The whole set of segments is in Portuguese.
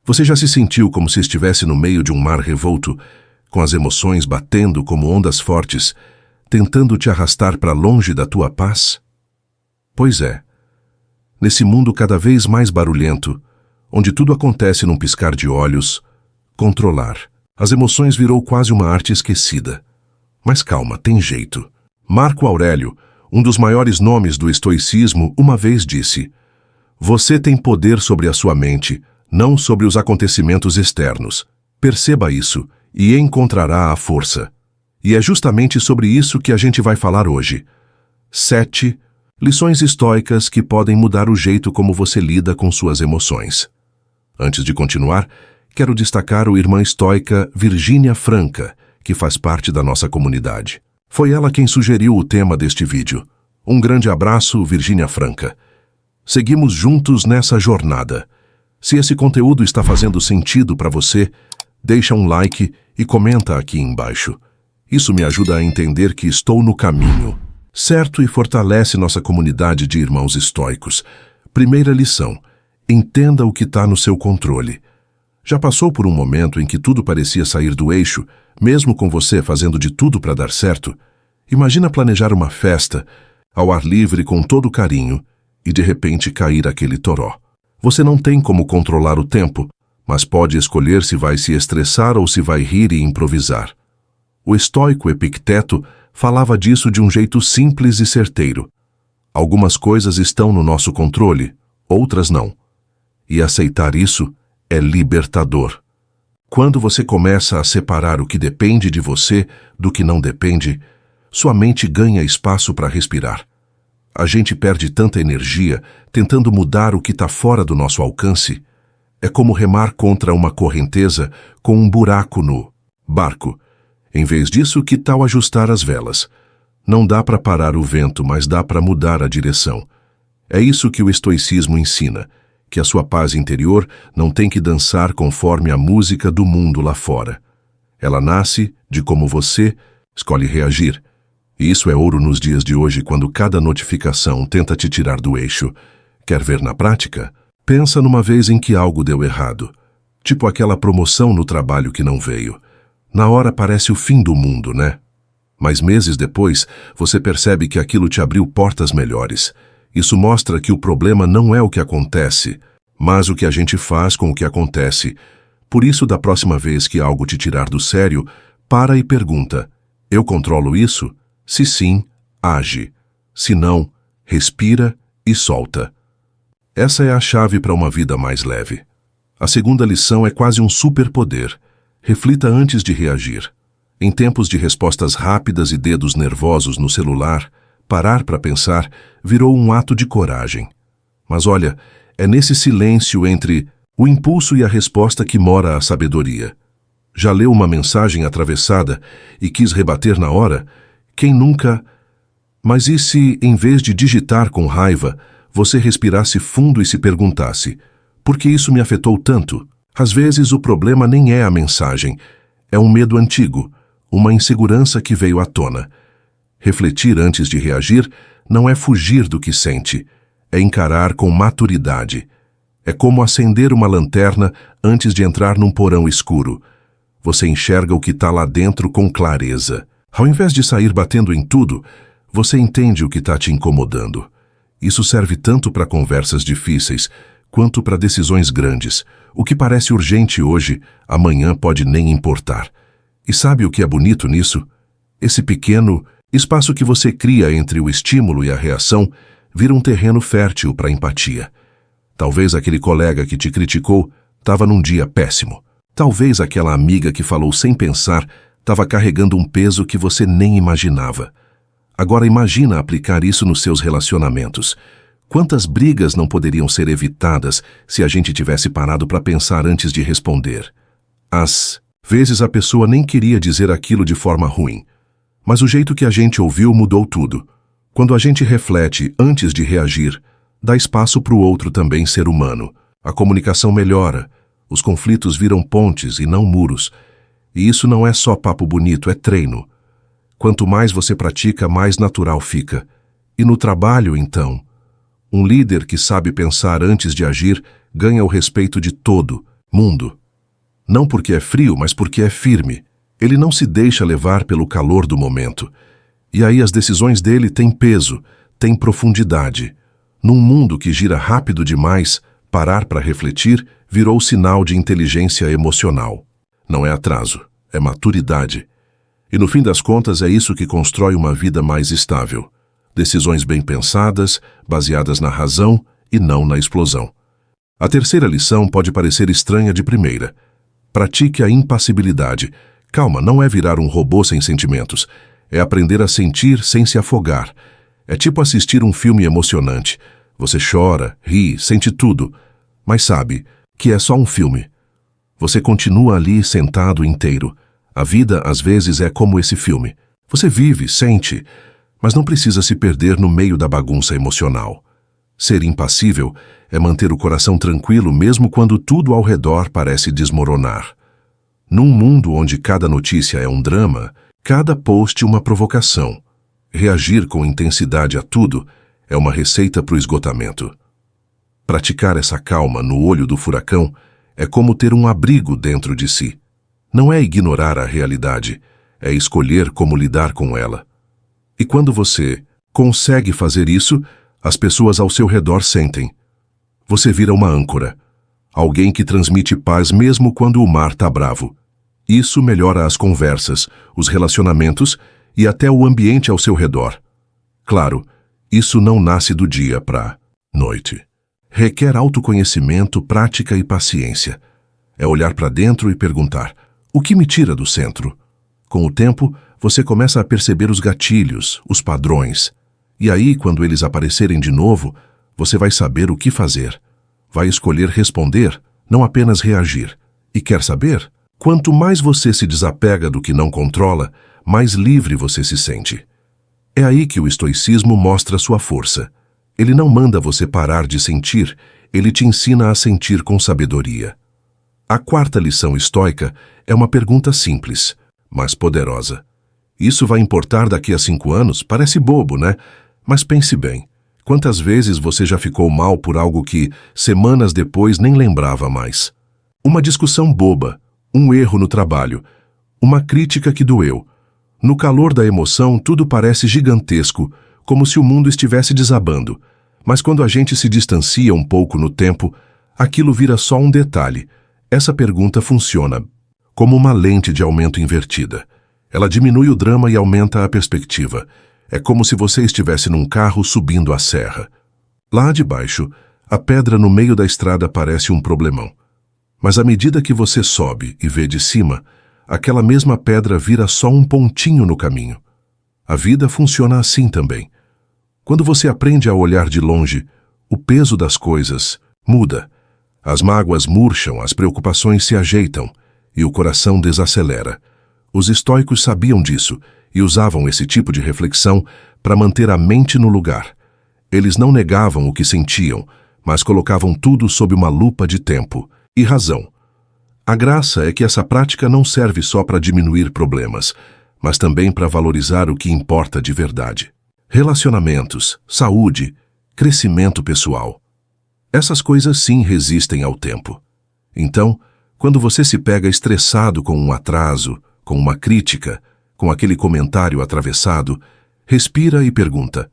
Você já se sentiu como se estivesse no meio de um mar revolto, com as emoções batendo como ondas fortes, tentando te arrastar para longe da tua paz? Pois é. Nesse mundo cada vez mais barulhento, onde tudo acontece num piscar de olhos, controlar as emoções virou quase uma arte esquecida. Mas calma, tem jeito. Marco Aurélio, um dos maiores nomes do estoicismo, uma vez disse: "Você tem poder sobre a sua mente, não sobre os acontecimentos externos. Perceba isso e encontrará a força." E é justamente sobre isso que a gente vai falar hoje. 7 lições estoicas que podem mudar o jeito como você lida com suas emoções. Antes de continuar, quero destacar a irmã estoica Virgínia Franca, que faz parte da nossa comunidade. Foi ela quem sugeriu o tema deste vídeo. Um grande abraço, Virgínia Franca. Seguimos juntos nessa jornada. Se esse conteúdo está fazendo sentido para você, deixa um like e comenta aqui embaixo. Isso me ajuda a entender que estou no caminho certo e fortalece nossa comunidade de irmãos estoicos. Primeira lição: entenda o que está no seu controle. Já passou por um momento em que tudo parecia sair do eixo, mesmo com você fazendo de tudo para dar certo? Imagina planejar uma festa, ao ar livre com todo carinho, e de repente cair aquele toró. Você não tem como controlar o tempo, mas pode escolher se vai se estressar ou se vai rir e improvisar. O estoico Epicteto falava disso de um jeito simples e certeiro. Algumas coisas estão no nosso controle, outras não. E aceitar isso é libertador. Quando você começa a separar o que depende de você do que não depende, sua mente ganha espaço para respirar. A gente perde tanta energia tentando mudar o que está fora do nosso alcance. É como remar contra uma correnteza com um buraco no barco. Em vez disso, que tal ajustar as velas? Não dá para parar o vento, mas dá para mudar a direção. É isso que o estoicismo ensina, que a sua paz interior não tem que dançar conforme a música do mundo lá fora. Ela nasce de como você escolhe reagir. E isso é ouro nos dias de hoje, quando cada notificação tenta te tirar do eixo. Quer ver na prática? Pensa numa vez em que algo deu errado. Tipo aquela promoção no trabalho que não veio. Na hora parece o fim do mundo, né? Mas meses depois, você percebe que aquilo te abriu portas melhores. Isso mostra que o problema não é o que acontece, mas o que a gente faz com o que acontece. Por isso, da próxima vez que algo te tirar do sério, para e pergunta: eu controlo isso? Se sim, age. Se não, respira e solta. Essa é a chave para uma vida mais leve. A segunda lição é quase um superpoder. Reflita antes de reagir. Em tempos de respostas rápidas e dedos nervosos no celular, parar para pensar virou um ato de coragem. Mas olha, é nesse silêncio entre o impulso e a resposta que mora a sabedoria. Já leu uma mensagem atravessada e quis rebater na hora? Quem nunca? Mas e se, em vez de digitar com raiva, você respirasse fundo e se perguntasse: por que isso me afetou tanto? Às vezes o problema nem é a mensagem, é um medo antigo, uma insegurança que veio à tona. Refletir antes de reagir não é fugir do que sente, é encarar com maturidade. É como acender uma lanterna antes de entrar num porão escuro. Você enxerga o que está lá dentro com clareza. Ao invés de sair batendo em tudo, você entende o que está te incomodando. Isso serve tanto para conversas difíceis, quanto para decisões grandes. O que parece urgente hoje, amanhã pode nem importar. E sabe o que é bonito nisso? Esse pequeno espaço que você cria entre o estímulo e a reação vira um terreno fértil para empatia. Talvez aquele colega que te criticou estava num dia péssimo. Talvez aquela amiga que falou sem pensar estava carregando um peso que você nem imaginava. Agora imagina aplicar isso nos seus relacionamentos. Quantas brigas não poderiam ser evitadas se a gente tivesse parado para pensar antes de responder? Às vezes a pessoa nem queria dizer aquilo de forma ruim, mas o jeito que a gente ouviu mudou tudo. Quando a gente reflete antes de reagir, dá espaço para o outro também ser humano. A comunicação melhora, os conflitos viram pontes e não muros. E isso não é só papo bonito, é treino. Quanto mais você pratica, mais natural fica. E no trabalho, então, um líder que sabe pensar antes de agir ganha o respeito de todo, Mundo. Não porque é frio, mas porque é firme. Ele não se deixa levar pelo calor do momento. E aí as decisões dele têm peso, têm profundidade. Num mundo que gira rápido demais, parar para refletir virou sinal de inteligência emocional. Não é atraso, é maturidade. E no fim das contas é isso que constrói uma vida mais estável. Decisões bem pensadas, baseadas na razão e não na explosão. A terceira lição pode parecer estranha de primeira. Pratique a impassibilidade. Calma, não é virar um robô sem sentimentos. É aprender a sentir sem se afogar. É tipo assistir um filme emocionante. Você chora, ri, sente tudo, mas sabe que é só um filme. Você continua ali sentado inteiro. A vida, às vezes, é como esse filme. Você vive, sente, mas não precisa se perder no meio da bagunça emocional. Ser impassível é manter o coração tranquilo mesmo quando tudo ao redor parece desmoronar. Num mundo onde cada notícia é um drama, cada post uma provocação, reagir com intensidade a tudo é uma receita para o esgotamento. Praticar essa calma no olho do furacão é como ter um abrigo dentro de si. Não é ignorar a realidade, é escolher como lidar com ela. E quando você consegue fazer isso, as pessoas ao seu redor sentem. Você vira uma âncora, alguém que transmite paz mesmo quando o mar está bravo. Isso melhora as conversas, os relacionamentos e até o ambiente ao seu redor. Claro, isso não nasce do dia para noite. Requer autoconhecimento, prática e paciência. É olhar para dentro e perguntar: o que me tira do centro? Com o tempo, você começa a perceber os gatilhos, os padrões. E aí, quando eles aparecerem de novo, você vai saber o que fazer. Vai escolher responder, não apenas reagir. E quer saber? Quanto mais você se desapega do que não controla, mais livre você se sente. É aí que o estoicismo mostra sua força. Ele não manda você parar de sentir, ele te ensina a sentir com sabedoria. A quarta lição estoica é uma pergunta simples, mas poderosa. Isso vai importar daqui a 5 anos? Parece bobo, né? Mas pense bem. Quantas vezes você já ficou mal por algo que, semanas depois, nem lembrava mais? Uma discussão boba, um erro no trabalho, uma crítica que doeu. No calor da emoção, tudo parece gigantesco, como se o mundo estivesse desabando. Mas quando a gente se distancia um pouco no tempo, aquilo vira só um detalhe. Essa pergunta funciona como uma lente de aumento invertida. Ela diminui o drama e aumenta a perspectiva. É como se você estivesse num carro subindo a serra. Lá de baixo, a pedra no meio da estrada parece um problemão. Mas à medida que você sobe e vê de cima, aquela mesma pedra vira só um pontinho no caminho. A vida funciona assim também. Quando você aprende a olhar de longe, o peso das coisas muda. As mágoas murcham, as preocupações se ajeitam e o coração desacelera. Os estoicos sabiam disso e usavam esse tipo de reflexão para manter a mente no lugar. Eles não negavam o que sentiam, mas colocavam tudo sob uma lupa de tempo e razão. A graça é que essa prática não serve só para diminuir problemas, mas também para valorizar o que importa de verdade. Relacionamentos, saúde, crescimento pessoal. Essas coisas sim resistem ao tempo. Então, quando você se pega estressado com um atraso, com uma crítica, com aquele comentário atravessado, respira e pergunta: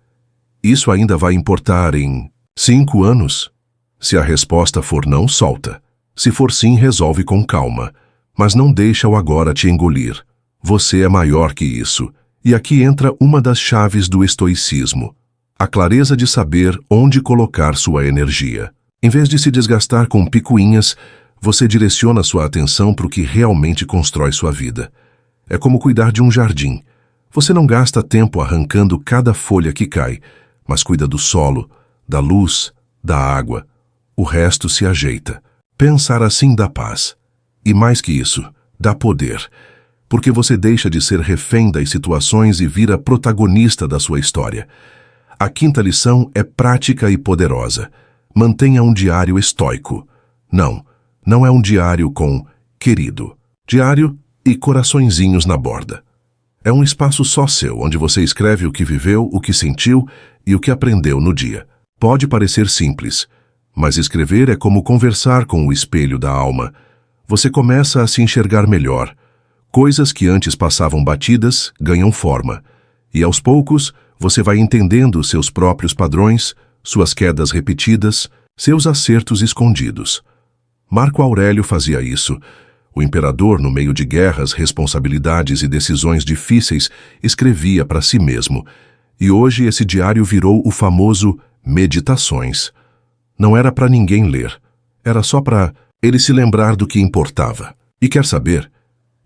isso ainda vai importar em 5 anos? Se a resposta for não, solta. Se for sim, resolve com calma, mas não deixa o agora te engolir. Você é maior que isso. E aqui entra uma das chaves do estoicismo: a clareza de saber onde colocar sua energia. Em vez de se desgastar com picuinhas, você direciona sua atenção para o que realmente constrói sua vida. É como cuidar de um jardim. Você não gasta tempo arrancando cada folha que cai, mas cuida do solo, da luz, da água. O resto se ajeita. Pensar assim dá paz. E mais que isso, dá poder. Porque você deixa de ser refém das situações e vira protagonista da sua história. A quinta lição é prática e poderosa. Mantenha um diário estoico. Não é um diário com querido. Diário e coraçõezinhos na borda. É um espaço só seu, onde você escreve o que viveu, o que sentiu e o que aprendeu no dia. Pode parecer simples, Mas escrever é como conversar com o espelho da alma. Você começa a se enxergar melhor. Coisas que antes passavam batidas ganham forma. E aos poucos, você vai entendendo seus próprios padrões, suas quedas repetidas, seus acertos escondidos. Marco Aurélio fazia isso. O imperador, no meio de guerras, responsabilidades e decisões difíceis, escrevia para si mesmo. E hoje esse diário virou o famoso Meditações. Não era para ninguém ler. Era só para ele se lembrar do que importava. E quer saber?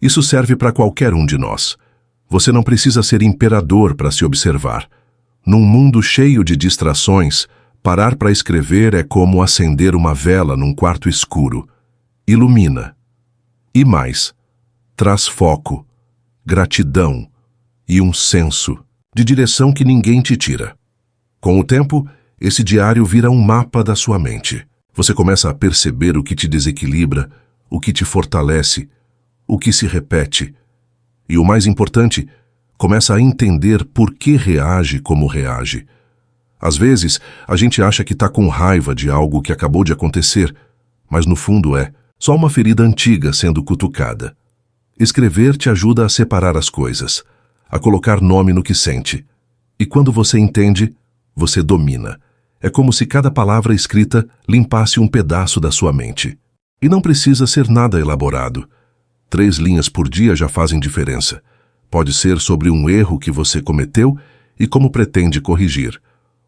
Isso serve para qualquer um de nós. Você não precisa ser imperador para se observar. Num mundo cheio de distrações, parar para escrever é como acender uma vela num quarto escuro. Ilumina. E mais, traz foco, gratidão e um senso de direção que ninguém te tira. Com o tempo, esse diário vira um mapa da sua mente. Você começa a perceber o que te desequilibra, o que te fortalece, o que se repete. E o mais importante, começa a entender por que reage como reage. Às vezes, a gente acha que está com raiva de algo que acabou de acontecer, mas no fundo é só uma ferida antiga sendo cutucada. Escrever te ajuda a separar as coisas, a colocar nome no que sente. E quando você entende, você domina. É como se cada palavra escrita limpasse um pedaço da sua mente. E não precisa ser nada elaborado. 3 linhas por dia já fazem diferença. Pode ser sobre um erro que você cometeu e como pretende corrigir.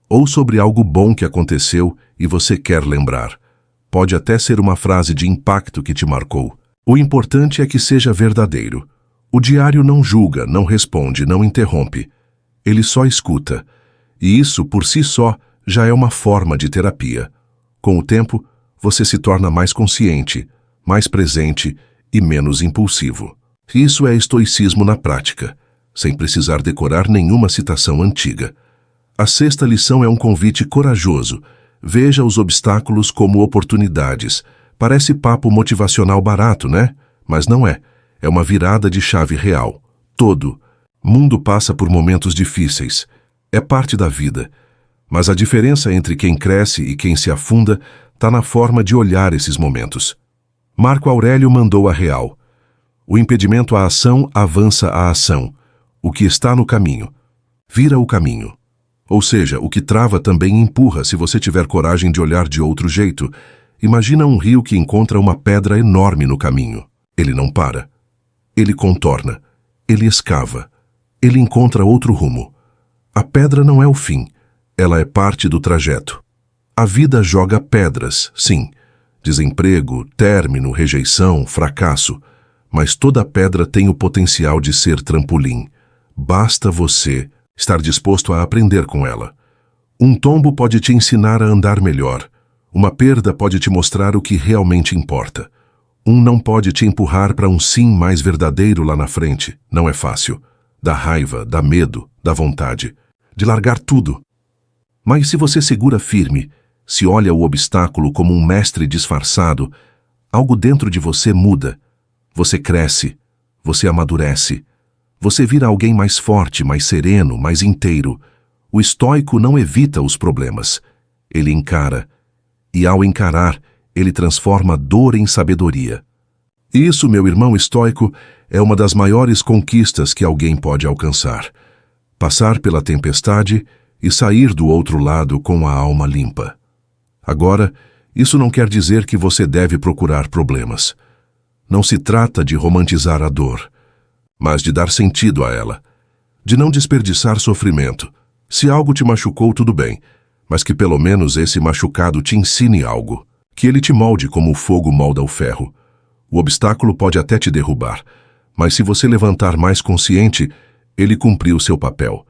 Ou sobre algo bom que aconteceu e você quer lembrar. Pode até ser uma frase de impacto que te marcou. O importante é que seja verdadeiro. O diário não julga, não responde, não interrompe. Ele só escuta. E isso, por si só, já é uma forma de terapia. Com o tempo, você se torna mais consciente, mais presente e menos impulsivo. Isso é estoicismo na prática, sem precisar decorar nenhuma citação antiga. A 6ª lição é um convite corajoso. Veja os obstáculos como oportunidades. Parece papo motivacional barato, né? Mas não é. É uma virada de chave real. Todo mundo passa por momentos difíceis. É parte da vida. Mas a diferença entre quem cresce e quem se afunda está na forma de olhar esses momentos. Marco Aurélio mandou a real. O impedimento à ação avança a ação. O que está no caminho vira o caminho. Ou seja, o que trava também empurra se você tiver coragem de olhar de outro jeito. Imagina um rio que encontra uma pedra enorme no caminho. Ele não para. Ele contorna. Ele escava. Ele encontra outro rumo. A pedra não é o fim. Ela é parte do trajeto. A vida joga pedras, sim. Desemprego, término, rejeição, fracasso. Mas toda pedra tem o potencial de ser trampolim. Basta você estar disposto a aprender com ela. Um tombo pode te ensinar a andar melhor. Uma perda pode te mostrar o que realmente importa. Um não pode te empurrar para um sim mais verdadeiro lá na frente. Não é fácil. Dá raiva, dá medo, dá vontade de largar tudo. Mas se você segura firme, se olha o obstáculo como um mestre disfarçado, algo dentro de você muda. Você cresce, você amadurece. Você vira alguém mais forte, mais sereno, mais inteiro. O estoico não evita os problemas. Ele encara. E ao encarar, ele transforma dor em sabedoria. Isso, meu irmão estoico, é uma das maiores conquistas que alguém pode alcançar. Passar pela tempestade e sair do outro lado com a alma limpa. Agora, isso não quer dizer que você deve procurar problemas. Não se trata de romantizar a dor, mas de dar sentido a ela, de não desperdiçar sofrimento. Se algo te machucou, tudo bem, mas que pelo menos esse machucado te ensine algo, que ele te molde como o fogo molda o ferro. O obstáculo pode até te derrubar, mas se você levantar mais consciente, ele cumpriu seu papel.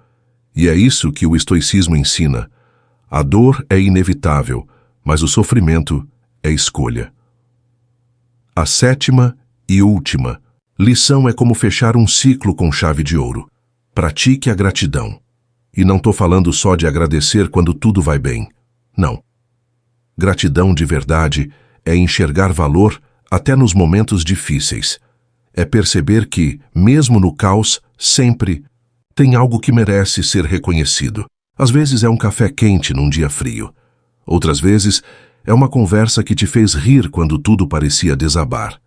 E é isso que o estoicismo ensina. A dor é inevitável, mas o sofrimento é escolha. A 7ª e última lição é como fechar um ciclo com chave de ouro. Pratique a gratidão. E não estou falando só de agradecer quando tudo vai bem. Não. Gratidão de verdade é enxergar valor até nos momentos difíceis. É perceber que, mesmo no caos, sempre tem algo que merece ser reconhecido. Às vezes é um café quente num dia frio. Outras vezes É uma conversa que te fez rir quando tudo parecia desabar.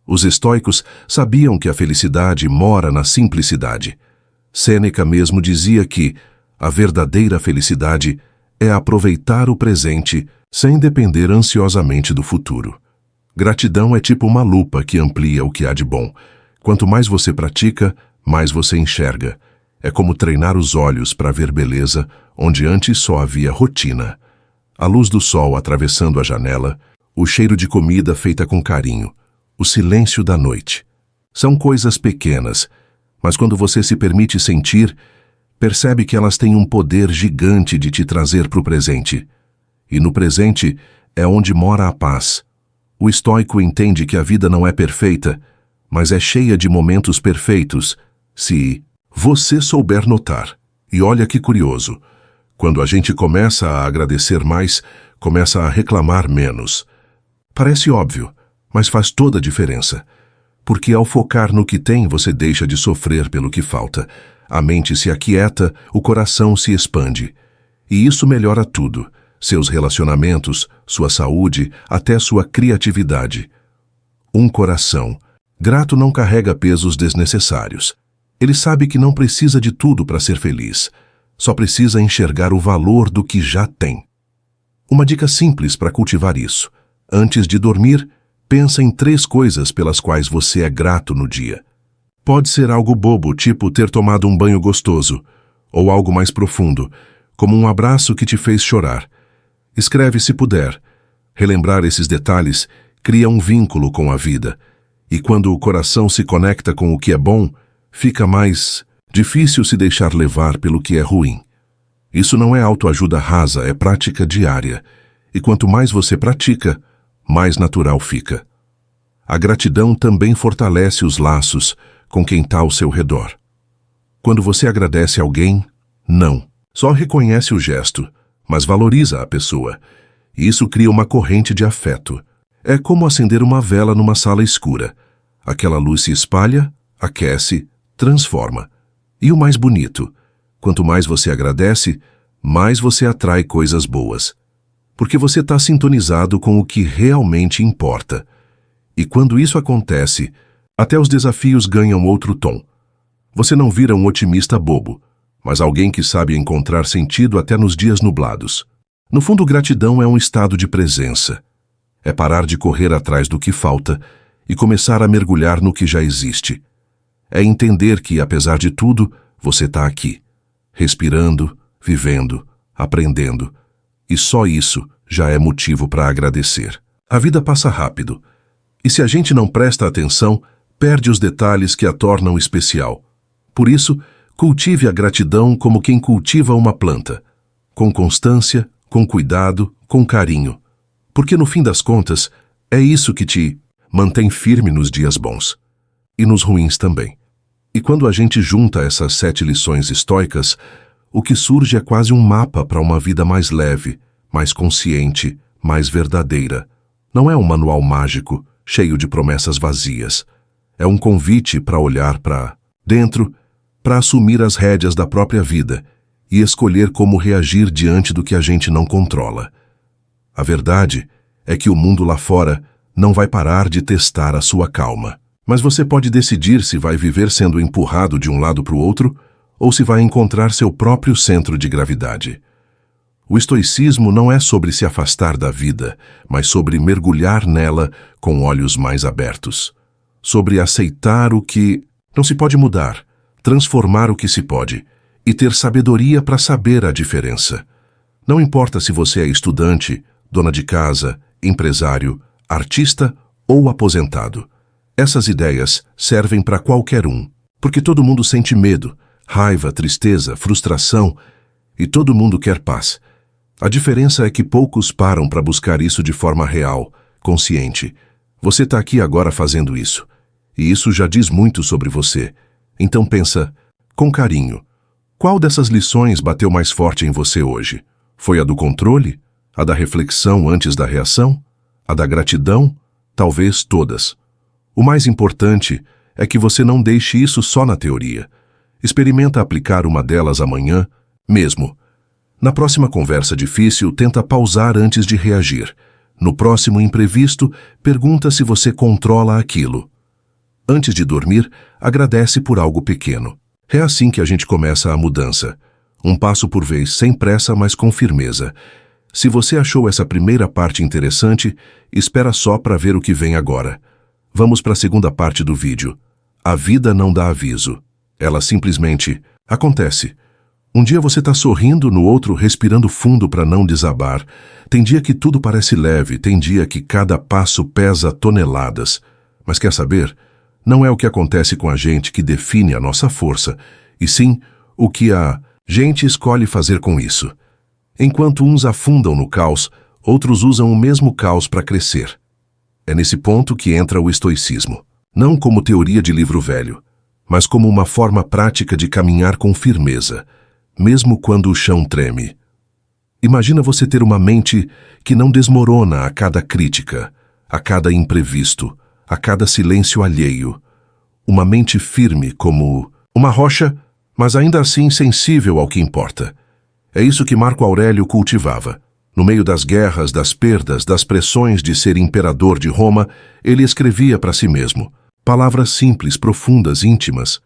Os estoicos sabiam que a felicidade mora na simplicidade. Sêneca mesmo dizia que a verdadeira felicidade é aproveitar o presente sem depender ansiosamente do futuro. Gratidão é tipo uma lupa que amplia o que há de bom. Quanto mais você pratica, mais você enxerga. É como treinar os olhos para ver beleza onde antes só havia rotina. A luz do sol atravessando a janela, o cheiro de comida feita com carinho, o silêncio da noite. São coisas pequenas, mas quando você se permite sentir, percebe que elas têm um poder gigante de te trazer para o presente. E no presente é onde mora a paz. O estoico entende que a vida não é perfeita, mas é cheia de momentos perfeitos, se você souber notar. E olha que curioso, quando a gente começa a agradecer mais, começa a reclamar menos. Parece óbvio, mas faz toda a diferença. Porque ao focar no que tem, você deixa de sofrer pelo que falta. A mente se aquieta, o coração se expande. E isso melhora tudo. Seus relacionamentos, sua saúde, até sua criatividade. Um coração grato não carrega pesos desnecessários. Ele sabe que não precisa de tudo para ser feliz. Só precisa enxergar o valor do que já tem. Uma dica simples para cultivar isso. Antes de dormir, pensa em 3 coisas pelas quais você é grato no dia. Pode ser algo bobo, tipo ter tomado um banho gostoso, ou algo mais profundo, como um abraço que te fez chorar. Escreve se puder. Relembrar esses detalhes cria um vínculo com a vida. E quando o coração se conecta com o que é bom, fica mais difícil se deixar levar pelo que é ruim. Isso não é autoajuda rasa, é prática diária. E quanto mais você pratica, mais natural fica. A gratidão também fortalece os laços com quem está ao seu redor. Quando você agradece alguém, não. Só reconhece o gesto, mas valoriza a pessoa. E isso cria uma corrente de afeto. É como acender uma vela numa sala escura. Aquela luz se espalha, aquece, transforma. E o mais bonito, quanto mais você agradece, mais você atrai coisas boas. Porque você está sintonizado com o que realmente importa. E quando isso acontece, até os desafios ganham outro tom. Você não vira um otimista bobo, mas alguém que sabe encontrar sentido até nos dias nublados. No fundo, gratidão é um estado de presença. É parar de correr atrás do que falta e começar a mergulhar no que já existe. É entender que, apesar de tudo, você está aqui, respirando, vivendo, aprendendo. E só isso já é motivo para agradecer. A vida passa rápido. E se a gente não presta atenção, perde os detalhes que a tornam especial. Por isso, cultive a gratidão como quem cultiva uma planta. Com constância, com cuidado, com carinho. Porque no fim das contas, é isso que te mantém firme nos dias bons. E nos ruins também. E quando a gente junta essas 7 lições estoicas, o que surge é quase um mapa para uma vida mais leve, mais consciente, mais verdadeira. Não é um manual mágico, cheio de promessas vazias. É um convite para olhar para dentro, para assumir as rédeas da própria vida e escolher como reagir diante do que a gente não controla. A verdade é que o mundo lá fora não vai parar de testar a sua calma. Mas você pode decidir se vai viver sendo empurrado de um lado para o outro ou se vai encontrar seu próprio centro de gravidade. O estoicismo não é sobre se afastar da vida, mas sobre mergulhar nela com olhos mais abertos. Sobre aceitar o que não se pode mudar, transformar o que se pode e ter sabedoria para saber a diferença. Não importa se você é estudante, dona de casa, empresário, artista ou aposentado. Essas ideias servem para qualquer um, porque todo mundo sente medo, raiva, tristeza, frustração e todo mundo quer paz. A diferença é que poucos param para buscar isso de forma real, consciente. Você está aqui agora fazendo isso, e isso já diz muito sobre você. Então pensa, com carinho, qual dessas lições bateu mais forte em você hoje? Foi a do controle? A da reflexão antes da reação? A da gratidão? Talvez todas. O mais importante é que você não deixe isso só na teoria. Experimenta aplicar uma delas amanhã, mesmo. Na próxima conversa difícil, tenta pausar antes de reagir. No próximo imprevisto, pergunta se você controla aquilo. Antes de dormir, agradece por algo pequeno. É assim que a gente começa a mudança. Um passo por vez, sem pressa, mas com firmeza. Se você achou essa primeira parte interessante, espera só para ver o que vem agora. Vamos para a segunda parte do vídeo. A vida não dá aviso. Ela simplesmente acontece. Um dia você está sorrindo, no outro respirando fundo para não desabar. Tem dia que tudo parece leve, tem dia que cada passo pesa toneladas. Mas quer saber? Não é o que acontece com a gente que define a nossa força, e sim o que a gente escolhe fazer com isso. Enquanto uns afundam no caos, outros usam o mesmo caos para crescer. É nesse ponto que entra o estoicismo. Não como teoria de livro velho, mas como uma forma prática de caminhar com firmeza, mesmo quando o chão treme. Imagina você ter uma mente que não desmorona a cada crítica, a cada imprevisto, a cada silêncio alheio. Uma mente firme como uma rocha, mas ainda assim sensível ao que importa. É isso que Marco Aurélio cultivava. No meio das guerras, das perdas, das pressões de ser imperador de Roma, ele escrevia para si mesmo. Palavras simples, profundas, íntimas.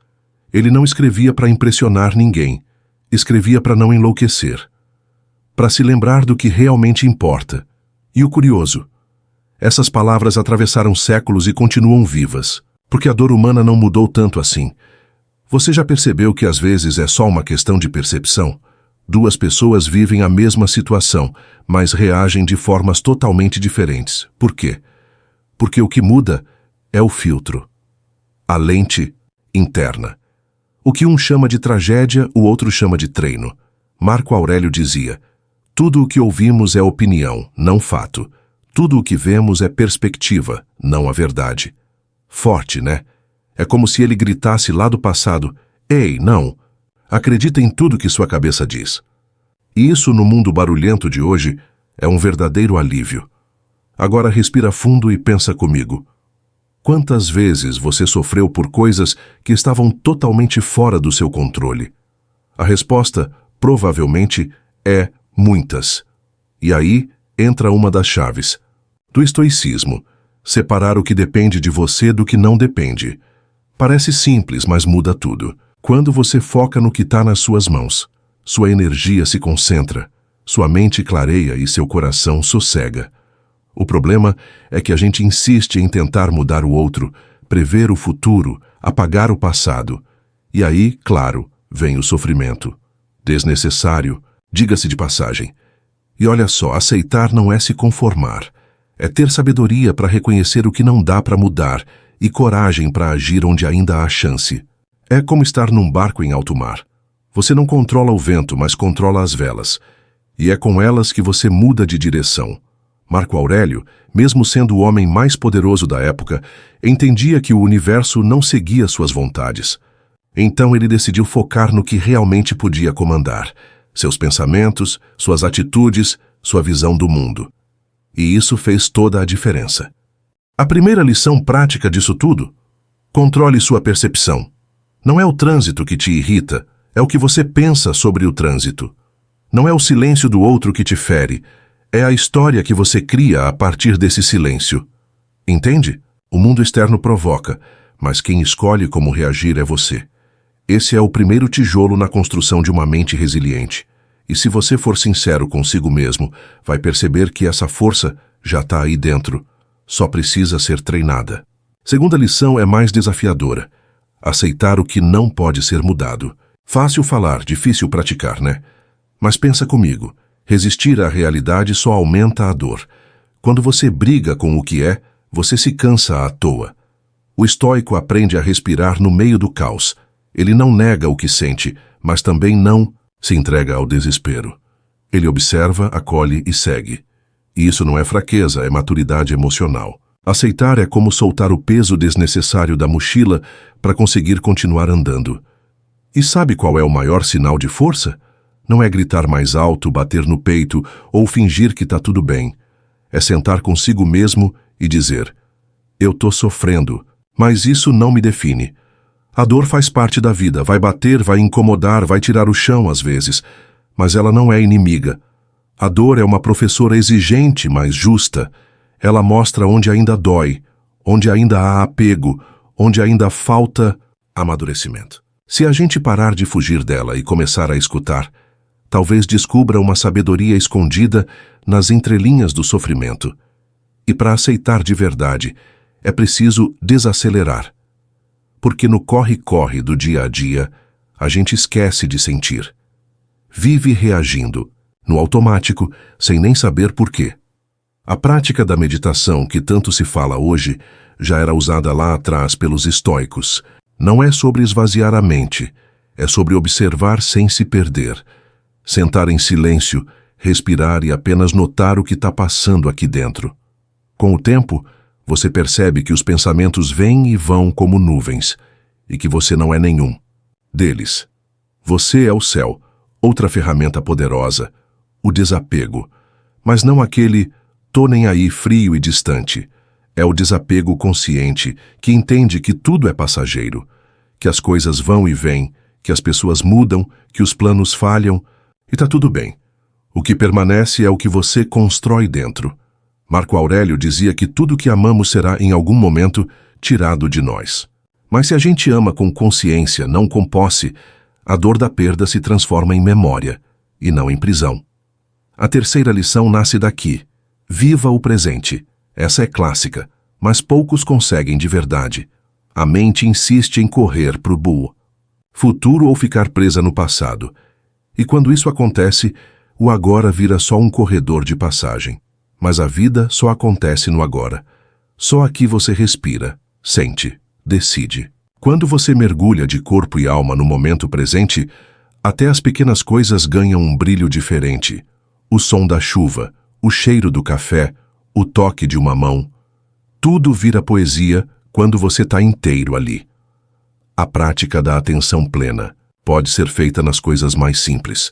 Ele não escrevia para impressionar ninguém. Escrevia para não enlouquecer. Para se lembrar do que realmente importa. E o curioso, essas palavras atravessaram séculos e continuam vivas, porque a dor humana não mudou tanto assim. Você já percebeu que às vezes é só uma questão de percepção? Duas pessoas vivem a mesma situação, mas reagem de formas totalmente diferentes. Por quê? Porque o que muda é o filtro, a lente interna. O que um chama de tragédia, o outro chama de treino. Marco Aurélio dizia: tudo o que ouvimos é opinião, não fato. Tudo o que vemos é perspectiva, não a verdade. Forte, né? É como se ele gritasse lá do passado: ei, não! Acredita em tudo que sua cabeça diz. E isso, no mundo barulhento de hoje, é um verdadeiro alívio. Agora respira fundo e pensa comigo. Quantas vezes você sofreu por coisas que estavam totalmente fora do seu controle? A resposta, provavelmente, é muitas. E aí entra uma das chaves do estoicismo: separar o que depende de você do que não depende. Parece simples, mas muda tudo. Quando você foca no que está nas suas mãos, sua energia se concentra, sua mente clareia e seu coração sossega. O problema é que a gente insiste em tentar mudar o outro, prever o futuro, apagar o passado. E aí, claro, vem o sofrimento. Desnecessário, diga-se de passagem. E olha só, aceitar não é se conformar. É ter sabedoria para reconhecer o que não dá para mudar e coragem para agir onde ainda há chance. É como estar num barco em alto mar. Você não controla o vento, mas controla as velas. E é com elas que você muda de direção. Marco Aurélio, mesmo sendo o homem mais poderoso da época, entendia que o universo não seguia suas vontades. Então ele decidiu focar no que realmente podia comandar: seus pensamentos, suas atitudes, sua visão do mundo. E isso fez toda a diferença. A primeira lição prática disso tudo: controle sua percepção. Não é o trânsito que te irrita, é o que você pensa sobre o trânsito. Não é o silêncio do outro que te fere, é a história que você cria a partir desse silêncio. Entende? O mundo externo provoca, mas quem escolhe como reagir é você. Esse é o primeiro tijolo na construção de uma mente resiliente. E se você for sincero consigo mesmo, vai perceber que essa força já está aí dentro. Só precisa ser treinada. Segunda lição é mais desafiadora: aceitar o que não pode ser mudado. Fácil falar, difícil praticar, né? Mas pensa comigo, resistir à realidade só aumenta a dor. Quando você briga com o que é, você se cansa à toa. O estoico aprende a respirar no meio do caos. Ele não nega o que sente, mas também não se entrega ao desespero. Ele observa, acolhe e segue. E isso não é fraqueza, é maturidade emocional. Aceitar é como soltar o peso desnecessário da mochila para conseguir continuar andando. E sabe qual é o maior sinal de força? Não é gritar mais alto, bater no peito ou fingir que está tudo bem. É sentar consigo mesmo e dizer: eu estou sofrendo, mas isso não me define. A dor faz parte da vida, vai bater, vai incomodar, vai tirar o chão às vezes, mas ela não é inimiga. A dor é uma professora exigente, mas justa. Ela mostra onde ainda dói, onde ainda há apego, onde ainda falta amadurecimento. Se a gente parar de fugir dela e começar a escutar, talvez descubra uma sabedoria escondida nas entrelinhas do sofrimento. E para aceitar de verdade, é preciso desacelerar. Porque no corre-corre do dia a dia, a gente esquece de sentir. Vive reagindo, no automático, sem nem saber por quê. A prática da meditação que tanto se fala hoje já era usada lá atrás pelos estoicos. Não é sobre esvaziar a mente, é sobre observar sem se perder. Sentar em silêncio, respirar e apenas notar o que está passando aqui dentro. Com o tempo, você percebe que os pensamentos vêm e vão como nuvens, e que você não é nenhum deles. Você é o céu, outra ferramenta poderosa, o desapego. Mas não aquele "tô nem aí" frio e distante. É o desapego consciente, que entende que tudo é passageiro, que as coisas vão e vêm, que as pessoas mudam, que os planos falham, e tá tudo bem. O que permanece é o que você constrói dentro. Marco Aurélio dizia que tudo que amamos será, em algum momento, tirado de nós. Mas se a gente ama com consciência, não com posse, a dor da perda se transforma em memória, e não em prisão. A terceira lição nasce daqui. Viva o presente. Essa é clássica, mas poucos conseguem de verdade. A mente insiste em correr pro futuro ou ficar presa no passado. E quando isso acontece, o agora vira só um corredor de passagem. Mas a vida só acontece no agora. Só aqui você respira, sente, decide. Quando você mergulha de corpo e alma no momento presente, até as pequenas coisas ganham um brilho diferente. O som da chuva, o cheiro do café, o toque de uma mão. Tudo vira poesia quando você está inteiro ali. A prática da atenção plena pode ser feita nas coisas mais simples.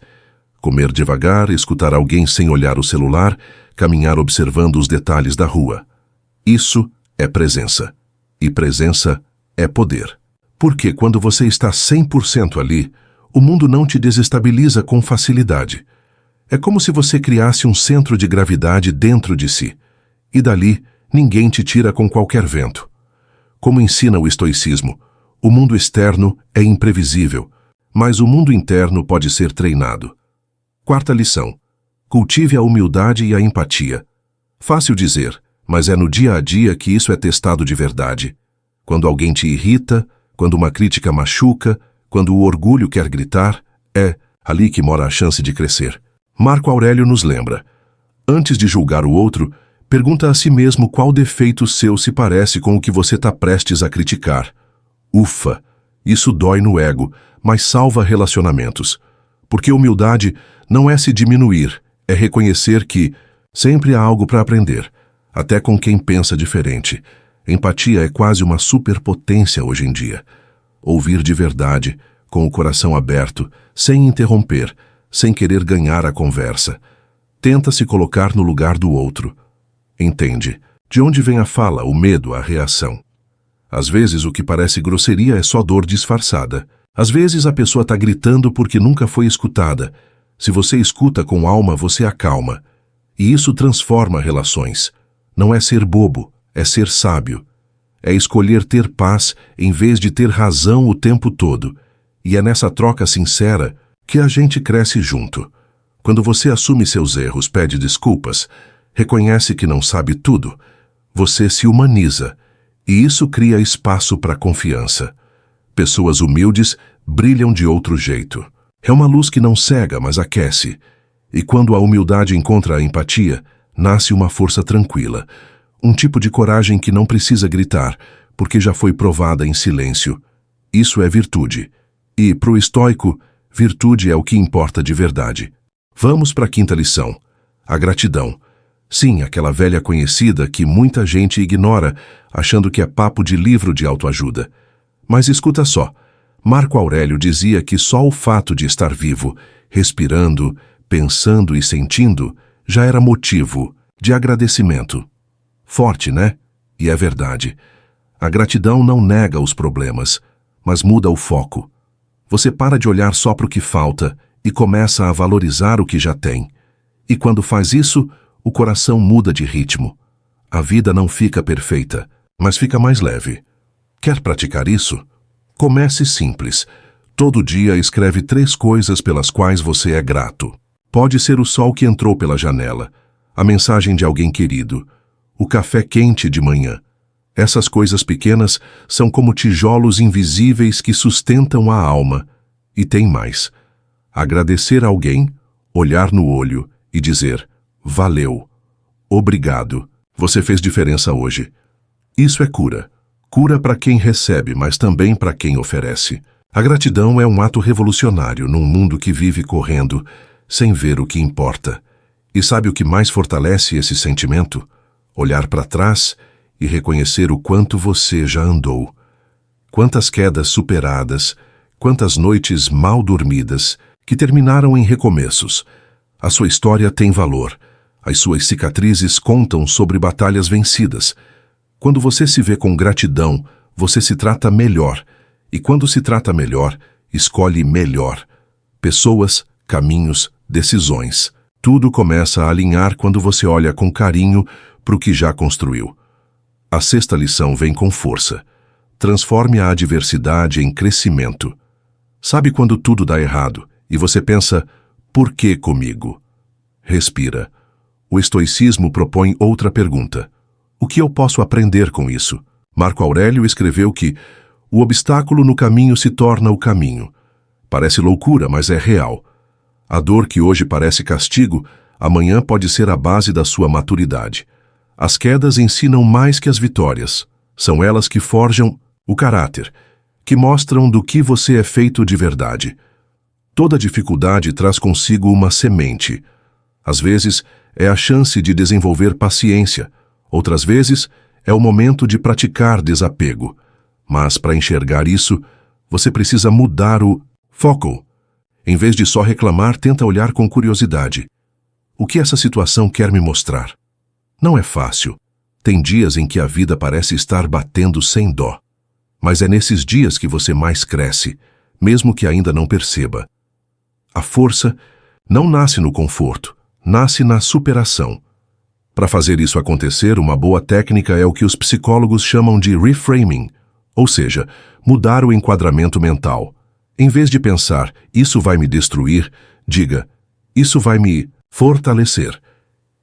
Comer devagar, escutar alguém sem olhar o celular, caminhar observando os detalhes da rua. Isso é presença. E presença é poder. Porque quando você está 100% ali, o mundo não te desestabiliza com facilidade. É como se você criasse um centro de gravidade dentro de si. E dali, ninguém te tira com qualquer vento. Como ensina o estoicismo, o mundo externo é imprevisível, mas o mundo interno pode ser treinado. Quarta lição. Cultive a humildade e a empatia. Fácil dizer, mas é no dia a dia que isso é testado de verdade. Quando alguém te irrita, quando uma crítica machuca, quando o orgulho quer gritar, é ali que mora a chance de crescer. Marco Aurélio nos lembra. Antes de julgar o outro, pergunta a si mesmo qual defeito seu se parece com o que você está prestes a criticar. Ufa! Isso dói no ego, mas salva relacionamentos. Porque humildade não é se diminuir, é reconhecer que sempre há algo para aprender, até com quem pensa diferente. Empatia é quase uma superpotência hoje em dia. Ouvir de verdade, com o coração aberto, sem interromper, sem querer ganhar a conversa. Tenta se colocar no lugar do outro. Entende? De onde vem a fala, o medo, a reação? Às vezes o que parece grosseria é só dor disfarçada. Às vezes a pessoa está gritando porque nunca foi escutada. Se você escuta com alma, você acalma. E isso transforma relações. Não é ser bobo, é ser sábio. É escolher ter paz em vez de ter razão o tempo todo. E é nessa troca sincera que a gente cresce junto. Quando você assume seus erros, pede desculpas, reconhece que não sabe tudo, você se humaniza. E isso cria espaço para confiança. Pessoas humildes brilham de outro jeito. É uma luz que não cega, mas aquece. E quando a humildade encontra a empatia, nasce uma força tranquila. Um tipo de coragem que não precisa gritar, porque já foi provada em silêncio. Isso é virtude. E, para o estoico, virtude é o que importa de verdade. Vamos para a quinta lição. A gratidão. Sim, aquela velha conhecida que muita gente ignora, achando que é papo de livro de autoajuda. Mas escuta só. Marco Aurélio dizia que só o fato de estar vivo, respirando, pensando e sentindo, já era motivo de agradecimento. Forte, né? E é verdade. A gratidão não nega os problemas, mas muda o foco. Você para de olhar só para o que falta e começa a valorizar o que já tem. E quando faz isso, o coração muda de ritmo. A vida não fica perfeita, mas fica mais leve. Quer praticar isso? Comece simples. Todo dia escreve 3 coisas pelas quais você é grato. Pode ser o sol que entrou pela janela, a mensagem de alguém querido, o café quente de manhã. Essas coisas pequenas são como tijolos invisíveis que sustentam a alma. E tem mais. Agradecer a alguém, olhar no olho e dizer: valeu, obrigado, você fez diferença hoje. Isso é cura. Cura para quem recebe, mas também para quem oferece. A gratidão é um ato revolucionário num mundo que vive correndo, sem ver o que importa. E sabe o que mais fortalece esse sentimento? Olhar para trás e reconhecer o quanto você já andou. Quantas quedas superadas, quantas noites mal dormidas, que terminaram em recomeços. A sua história tem valor. As suas cicatrizes contam sobre batalhas vencidas. Quando você se vê com gratidão, você se trata melhor. E quando se trata melhor, escolhe melhor. Pessoas, caminhos, decisões. Tudo começa a alinhar quando você olha com carinho para o que já construiu. A 6ª lição vem com força. Transforme a adversidade em crescimento. Sabe quando tudo dá errado e você pensa: por que comigo? Respira. O estoicismo propõe outra pergunta. O que eu posso aprender com isso? Marco Aurélio escreveu que o obstáculo no caminho se torna o caminho. Parece loucura, mas é real. A dor que hoje parece castigo, amanhã pode ser a base da sua maturidade. As quedas ensinam mais que as vitórias. São elas que forjam o caráter, que mostram do que você é feito de verdade. Toda dificuldade traz consigo uma semente. Às vezes, é a chance de desenvolver paciência. Outras vezes, é o momento de praticar desapego. Mas, para enxergar isso, você precisa mudar o foco. Em vez de só reclamar, tenta olhar com curiosidade. O que essa situação quer me mostrar? Não é fácil. Tem dias em que a vida parece estar batendo sem dó. Mas é nesses dias que você mais cresce, mesmo que ainda não perceba. A força não nasce no conforto, nasce na superação. Para fazer isso acontecer, uma boa técnica é o que os psicólogos chamam de reframing, ou seja, mudar o enquadramento mental. Em vez de pensar, isso vai me destruir, diga, isso vai me fortalecer.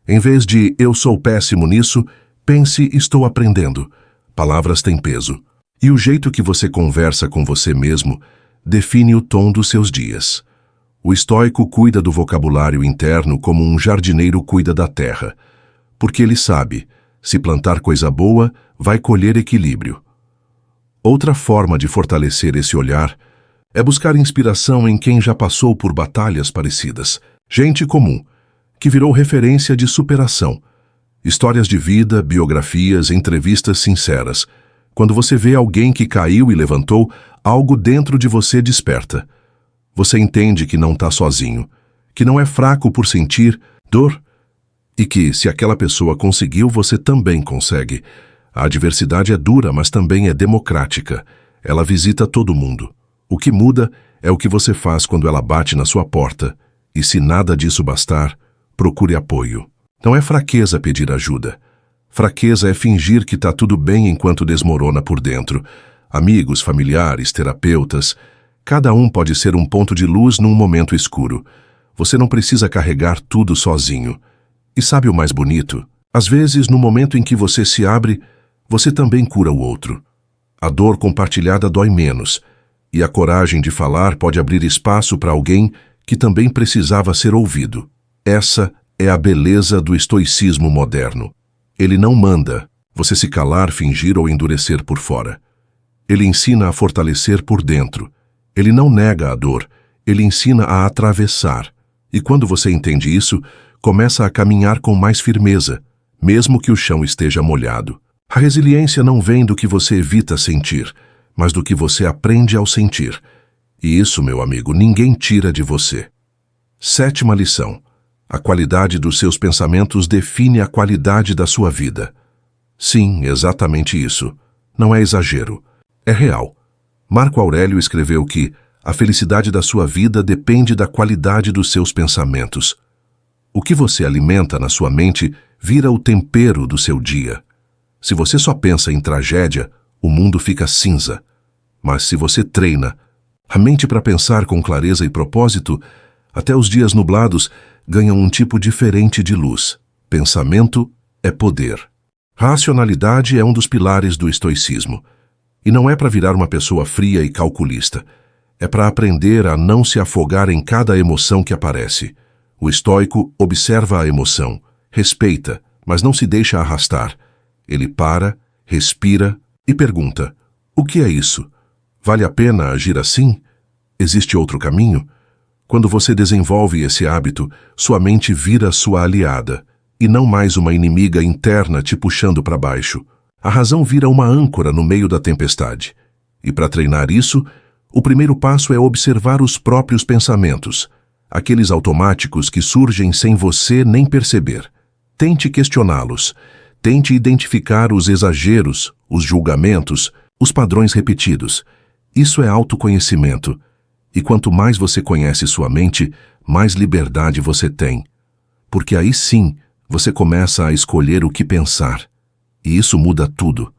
Em vez de, eu sou péssimo nisso, pense, estou aprendendo. Palavras têm peso. E o jeito que você conversa com você mesmo define o tom dos seus dias. O estoico cuida do vocabulário interno como um jardineiro cuida da terra. Porque ele sabe, se plantar coisa boa, vai colher equilíbrio. Outra forma de fortalecer esse olhar é buscar inspiração em quem já passou por batalhas parecidas. Gente comum, que virou referência de superação. Histórias de vida, biografias, entrevistas sinceras. Quando você vê alguém que caiu e levantou, algo dentro de você desperta. Você entende que não está sozinho, que não é fraco por sentir dor e que, se aquela pessoa conseguiu, você também consegue. A adversidade é dura, mas também é democrática. Ela visita todo mundo. O que muda é o que você faz quando ela bate na sua porta. E se nada disso bastar, procure apoio. Não é fraqueza pedir ajuda. Fraqueza é fingir que está tudo bem enquanto desmorona por dentro. Amigos, familiares, terapeutas, cada um pode ser um ponto de luz num momento escuro. Você não precisa carregar tudo sozinho. E sabe o mais bonito? Às vezes, no momento em que você se abre, você também cura o outro. A dor compartilhada dói menos, e a coragem de falar pode abrir espaço para alguém que também precisava ser ouvido. Essa é a beleza do estoicismo moderno. Ele não manda você se calar, fingir ou endurecer por fora. Ele ensina a fortalecer por dentro. Ele não nega a dor, ele ensina a atravessar. E quando você entende isso, começa a caminhar com mais firmeza, mesmo que o chão esteja molhado. A resiliência não vem do que você evita sentir, mas do que você aprende ao sentir. E isso, meu amigo, ninguém tira de você. 7ª lição. A qualidade dos seus pensamentos define a qualidade da sua vida. Sim, exatamente isso. Não é exagero. É real. Marco Aurélio escreveu que a felicidade da sua vida depende da qualidade dos seus pensamentos. O que você alimenta na sua mente vira o tempero do seu dia. Se você só pensa em tragédia, o mundo fica cinza. Mas se você treina a mente para pensar com clareza e propósito, até os dias nublados ganham um tipo diferente de luz. Pensamento é poder. Racionalidade é um dos pilares do estoicismo. E não é para virar uma pessoa fria e calculista. É para aprender a não se afogar em cada emoção que aparece. O estoico observa a emoção, respeita, mas não se deixa arrastar. Ele para, respira e pergunta: o que é isso? Vale a pena agir assim? Existe outro caminho? Quando você desenvolve esse hábito, sua mente vira sua aliada, e não mais uma inimiga interna te puxando para baixo. A razão vira uma âncora no meio da tempestade. E para treinar isso, o primeiro passo é observar os próprios pensamentos, aqueles automáticos que surgem sem você nem perceber. Tente questioná-los. Tente identificar os exageros, os julgamentos, os padrões repetidos. Isso é autoconhecimento. E quanto mais você conhece sua mente, mais liberdade você tem. Porque aí sim, você começa a escolher o que pensar. E isso muda tudo.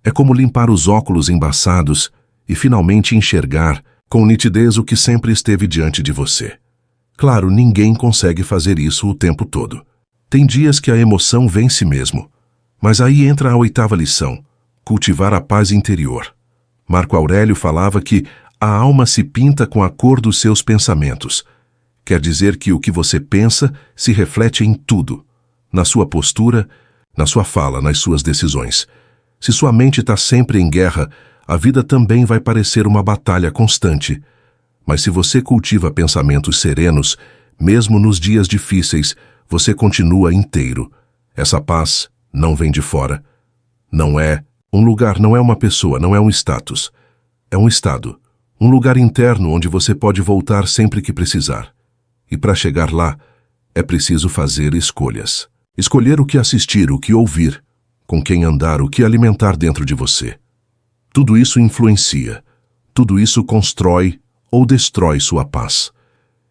É como limpar os óculos embaçados e finalmente enxergar com nitidez o que sempre esteve diante de você. Claro, ninguém consegue fazer isso o tempo todo. Tem dias que a emoção vence mesmo. Mas aí entra a 8ª lição: cultivar a paz interior. Marco Aurélio falava que a alma se pinta com a cor dos seus pensamentos. Quer dizer que o que você pensa se reflete em tudo. Na sua postura, na sua fala, nas suas decisões. Se sua mente está sempre em guerra, a vida também vai parecer uma batalha constante. Mas se você cultiva pensamentos serenos, mesmo nos dias difíceis, você continua inteiro. Essa paz não vem de fora. Não é um lugar, não é uma pessoa, não é um status. É um estado, um lugar interno onde você pode voltar sempre que precisar. E para chegar lá, é preciso fazer escolhas. Escolher o que assistir, o que ouvir, com quem andar, o que alimentar dentro de você. Tudo isso influencia, tudo isso constrói ou destrói sua paz.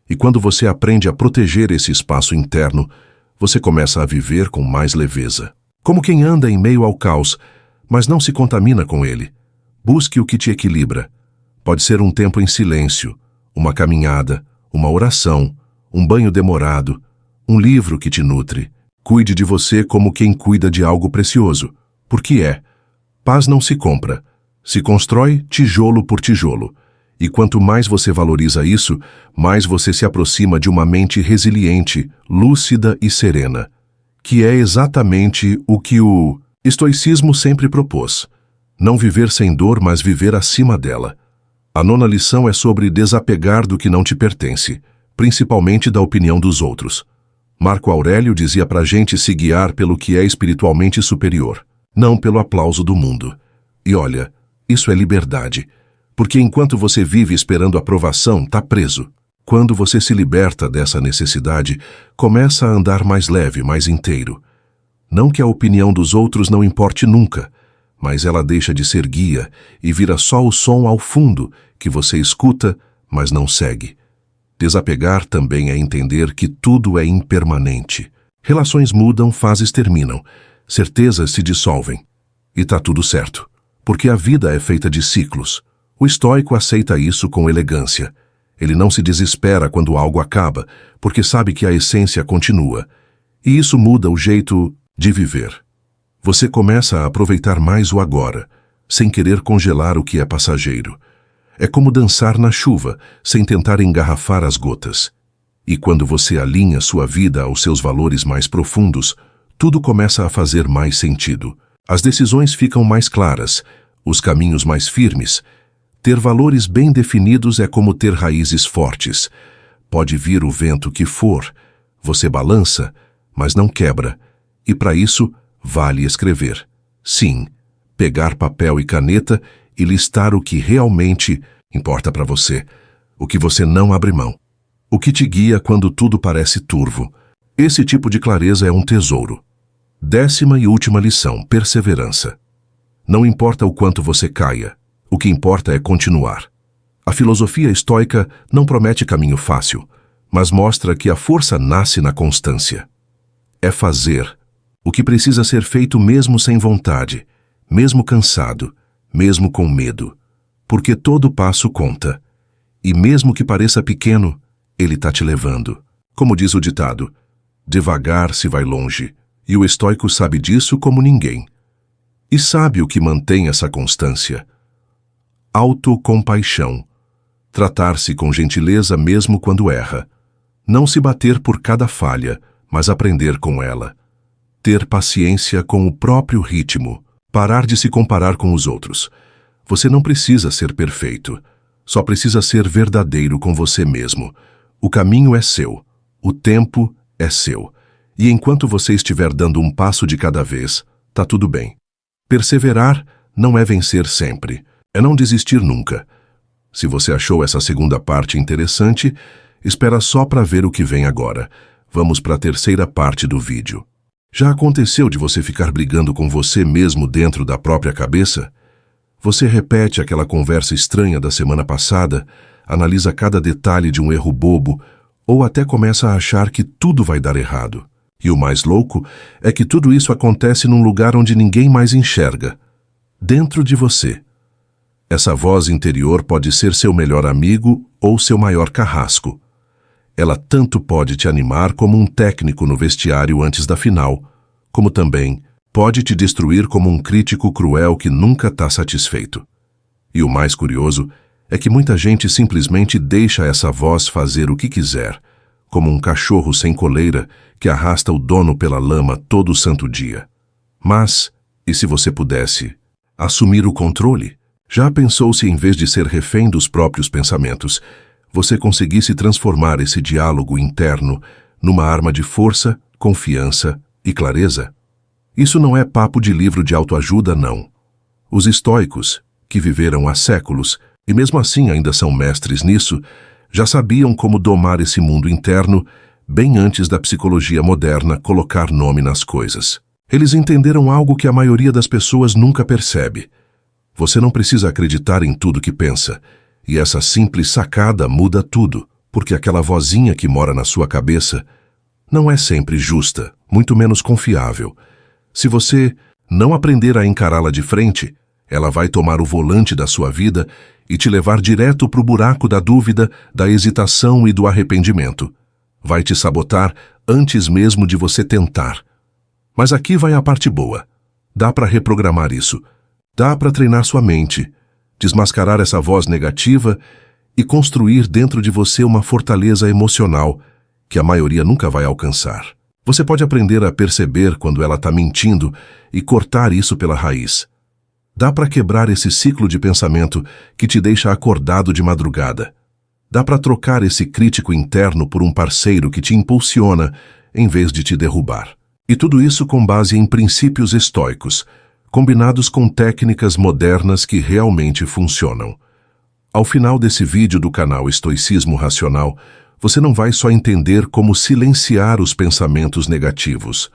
E quando você aprende a proteger esse espaço interno, você começa a viver com mais leveza. Como quem anda em meio ao caos, mas não se contamina com ele. Busque o que te equilibra. Pode ser um tempo em silêncio, uma caminhada, uma oração, um banho demorado, um livro que te nutre. Cuide de você como quem cuida de algo precioso. Porque paz não se compra, se constrói tijolo por tijolo. E quanto mais você valoriza isso, mais você se aproxima de uma mente resiliente, lúcida e serena. Que é exatamente o que o estoicismo sempre propôs. Não viver sem dor, mas viver acima dela. A 9ª lição é sobre desapegar do que não te pertence, principalmente da opinião dos outros. Marco Aurélio dizia pra gente se guiar pelo que é espiritualmente superior, não pelo aplauso do mundo. E olha, isso é liberdade. Porque enquanto você vive esperando aprovação, tá preso. Quando você se liberta dessa necessidade, começa a andar mais leve, mais inteiro. Não que a opinião dos outros não importe nunca, mas ela deixa de ser guia e vira só o som ao fundo que você escuta, mas não segue. Desapegar também é entender que tudo é impermanente. Relações mudam, fases terminam, certezas se dissolvem. E tá tudo certo, porque a vida é feita de ciclos. O estoico aceita isso com elegância. Ele não se desespera quando algo acaba, porque sabe que a essência continua. E isso muda o jeito de viver. Você começa a aproveitar mais o agora, sem querer congelar o que é passageiro. É como dançar na chuva, sem tentar engarrafar as gotas. E quando você alinha sua vida aos seus valores mais profundos, tudo começa a fazer mais sentido. As decisões ficam mais claras, os caminhos mais firmes. Ter valores bem definidos é como ter raízes fortes. Pode vir o vento que for, você balança, mas não quebra. E para isso, vale escrever. Sim, pegar papel e caneta e listar o que realmente importa para você, o que você não abre mão, o que te guia quando tudo parece turvo. Esse tipo de clareza é um tesouro. 10ª e última lição: perseverança. Não importa o quanto você caia, o que importa é continuar. A filosofia estoica não promete caminho fácil, mas mostra que a força nasce na constância. É fazer o que precisa ser feito mesmo sem vontade, mesmo cansado, mesmo com medo, porque todo passo conta. E mesmo que pareça pequeno, ele está te levando. Como diz o ditado, devagar se vai longe, e o estoico sabe disso como ninguém. E sabe o que mantém essa constância? Autocompaixão. Tratar-se com gentileza mesmo quando erra. Não se bater por cada falha, mas aprender com ela. Ter paciência com o próprio ritmo. Parar de se comparar com os outros. Você não precisa ser perfeito. Só precisa ser verdadeiro com você mesmo. O caminho é seu. O tempo é seu. E enquanto você estiver dando um passo de cada vez, tá tudo bem. Perseverar não é vencer sempre. É não desistir nunca. Se você achou essa segunda parte interessante, espera só para ver o que vem agora. Vamos para a terceira parte do vídeo. Já aconteceu de você ficar brigando com você mesmo dentro da própria cabeça? Você repete aquela conversa estranha da semana passada, analisa cada detalhe de um erro bobo, ou até começa a achar que tudo vai dar errado. E o mais louco é que tudo isso acontece num lugar onde ninguém mais enxerga. Dentro de você. Essa voz interior pode ser seu melhor amigo ou seu maior carrasco. Ela tanto pode te animar como um técnico no vestiário antes da final, como também pode te destruir como um crítico cruel que nunca está satisfeito. E o mais curioso é que muita gente simplesmente deixa essa voz fazer o que quiser, como um cachorro sem coleira que arrasta o dono pela lama todo santo dia. Mas, e se você pudesse assumir o controle? Já pensou se em vez de ser refém dos próprios pensamentos, você conseguisse transformar esse diálogo interno numa arma de força, confiança e clareza? Isso não é papo de livro de autoajuda, não. Os estoicos, que viveram há séculos, e mesmo assim ainda são mestres nisso, já sabiam como domar esse mundo interno bem antes da psicologia moderna colocar nome nas coisas. Eles entenderam algo que a maioria das pessoas nunca percebe. Você não precisa acreditar em tudo que pensa, e essa simples sacada muda tudo, porque aquela vozinha que mora na sua cabeça não é sempre justa, muito menos confiável. Se você não aprender a encará-la de frente, ela vai tomar o volante da sua vida e te levar direto para o buraco da dúvida, da hesitação e do arrependimento. Vai te sabotar antes mesmo de você tentar. Mas aqui vai a parte boa. Dá para reprogramar isso. Dá para treinar sua mente, desmascarar essa voz negativa e construir dentro de você uma fortaleza emocional que a maioria nunca vai alcançar. Você pode aprender a perceber quando ela está mentindo e cortar isso pela raiz. Dá para quebrar esse ciclo de pensamento que te deixa acordado de madrugada. Dá para trocar esse crítico interno por um parceiro que te impulsiona em vez de te derrubar. E tudo isso com base em princípios estoicos, combinados com técnicas modernas que realmente funcionam. Ao final desse vídeo do canal Estoicismo Racional, você não vai só entender como silenciar os pensamentos negativos.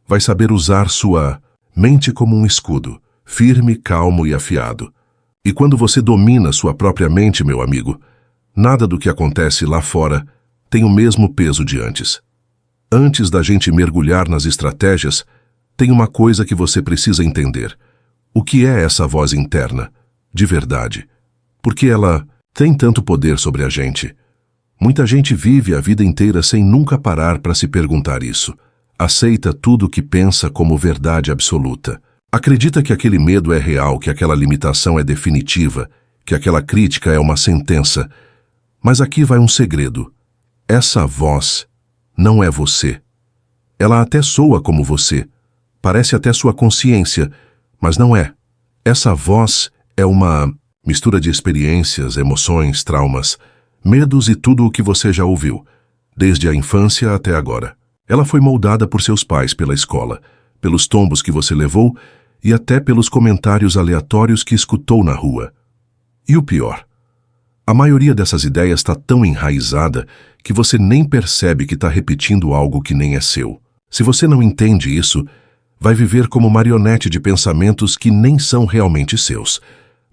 Vai saber usar sua mente como um escudo, firme, calmo e afiado. E quando você domina sua própria mente, meu amigo, nada do que acontece lá fora tem o mesmo peso de antes. Antes da gente mergulhar nas estratégias, tem uma coisa que você precisa entender. O que é essa voz interna, de verdade? Porque ela tem tanto poder sobre a gente. Muita gente vive a vida inteira sem nunca parar para se perguntar isso. Aceita tudo o que pensa como verdade absoluta. Acredita que aquele medo é real, que aquela limitação é definitiva, que aquela crítica é uma sentença. Mas aqui vai um segredo. Essa voz não é você. Ela até soa como você. Parece até sua consciência, mas não é. Essa voz é uma mistura de experiências, emoções, traumas, medos e tudo o que você já ouviu, desde a infância até agora. Ela foi moldada por seus pais, pela escola, pelos tombos que você levou e até pelos comentários aleatórios que escutou na rua. E o pior, a maioria dessas ideias está tão enraizada que você nem percebe que está repetindo algo que nem é seu. Se você não entende isso, vai viver como marionete de pensamentos que nem são realmente seus.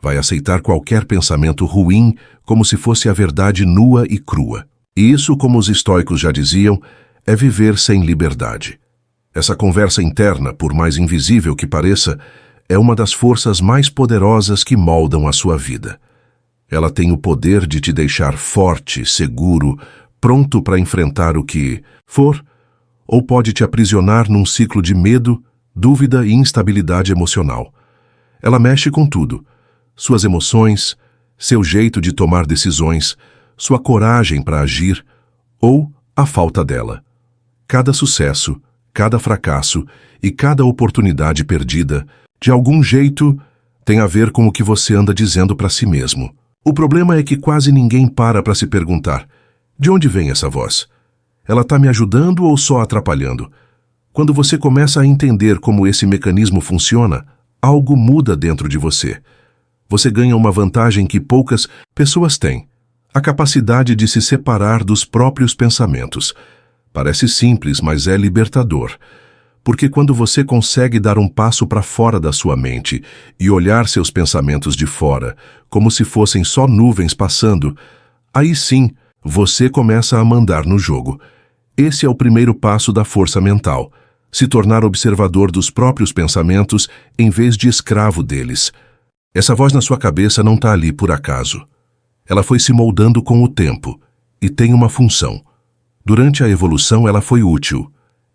Vai aceitar qualquer pensamento ruim como se fosse a verdade nua e crua. E isso, como os estoicos já diziam, é viver sem liberdade. Essa conversa interna, por mais invisível que pareça, é uma das forças mais poderosas que moldam a sua vida. Ela tem o poder de te deixar forte, seguro, pronto para enfrentar o que for, ou pode te aprisionar num ciclo de medo, dúvida e instabilidade emocional. Ela mexe com tudo: suas emoções, seu jeito de tomar decisões, sua coragem para agir ou a falta dela. Cada sucesso, cada fracasso e cada oportunidade perdida, de algum jeito, tem a ver com o que você anda dizendo para si mesmo. O problema é que quase ninguém para se perguntar: de onde vem essa voz? Ela está me ajudando ou só atrapalhando? Quando você começa a entender como esse mecanismo funciona, algo muda dentro de você. Você ganha uma vantagem que poucas pessoas têm: a capacidade de se separar dos próprios pensamentos. Parece simples, mas é libertador. Porque quando você consegue dar um passo para fora da sua mente e olhar seus pensamentos de fora, como se fossem só nuvens passando, aí sim você começa a mandar no jogo. Esse é o primeiro passo da força mental: se tornar observador dos próprios pensamentos em vez de escravo deles. Essa voz na sua cabeça não está ali por acaso. Ela foi se moldando com o tempo e tem uma função. Durante a evolução ela foi útil.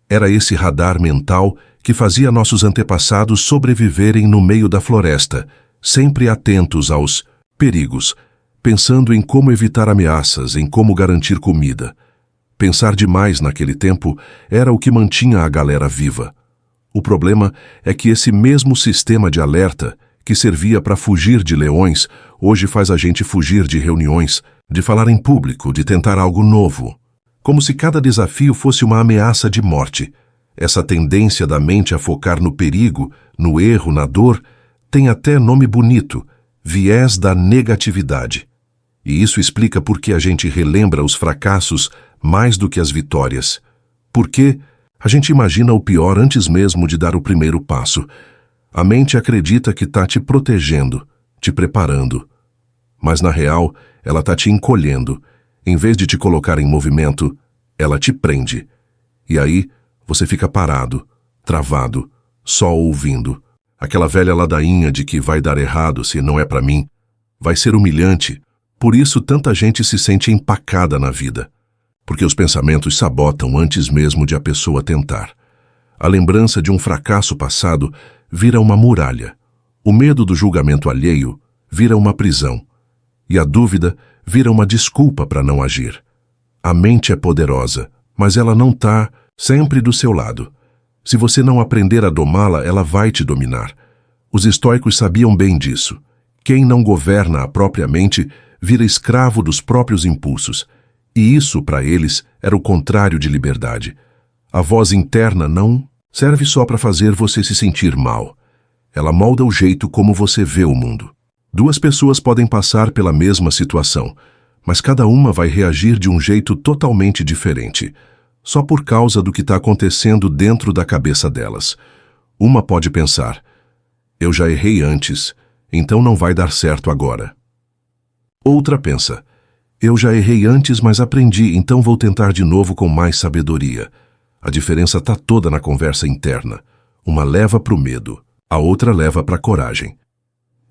Era esse radar mental que fazia nossos antepassados sobreviverem no meio da floresta, sempre atentos aos perigos, pensando em como evitar ameaças, em como garantir comida. Pensar demais naquele tempo era o que mantinha a galera viva. O problema é que esse mesmo sistema de alerta, que servia para fugir de leões, hoje faz a gente fugir de reuniões, de falar em público, de tentar algo novo. Como se cada desafio fosse uma ameaça de morte. Essa tendência da mente a focar no perigo, no erro, na dor, tem até nome bonito: viés da negatividade. E isso explica por que a gente relembra os fracassos mais do que as vitórias. Porque a gente imagina o pior antes mesmo de dar o primeiro passo. A mente acredita que está te protegendo, te preparando. Mas na real, ela está te encolhendo. Em vez de te colocar em movimento, ela te prende. E aí, você fica parado, travado, só ouvindo. Aquela velha ladainha de que vai dar errado se não é para mim. Vai ser humilhante. Por isso tanta gente se sente empacada na vida. Porque os pensamentos sabotam antes mesmo de a pessoa tentar. A lembrança de um fracasso passado vira uma muralha. O medo do julgamento alheio vira uma prisão. E a dúvida vira uma desculpa para não agir. A mente é poderosa, mas ela não está sempre do seu lado. Se você não aprender a domá-la, ela vai te dominar. Os estoicos sabiam bem disso. Quem não governa a própria mente vira escravo dos próprios impulsos. E isso, para eles, era o contrário de liberdade. A voz interna não serve só para fazer você se sentir mal. Ela molda o jeito como você vê o mundo. Duas pessoas podem passar pela mesma situação, mas cada uma vai reagir de um jeito totalmente diferente, só por causa do que está acontecendo dentro da cabeça delas. Uma pode pensar: eu já errei antes, então não vai dar certo agora. Outra pensa: eu já errei antes, mas aprendi, então vou tentar de novo com mais sabedoria. A diferença está toda na conversa interna. Uma leva para o medo, a outra leva para a coragem.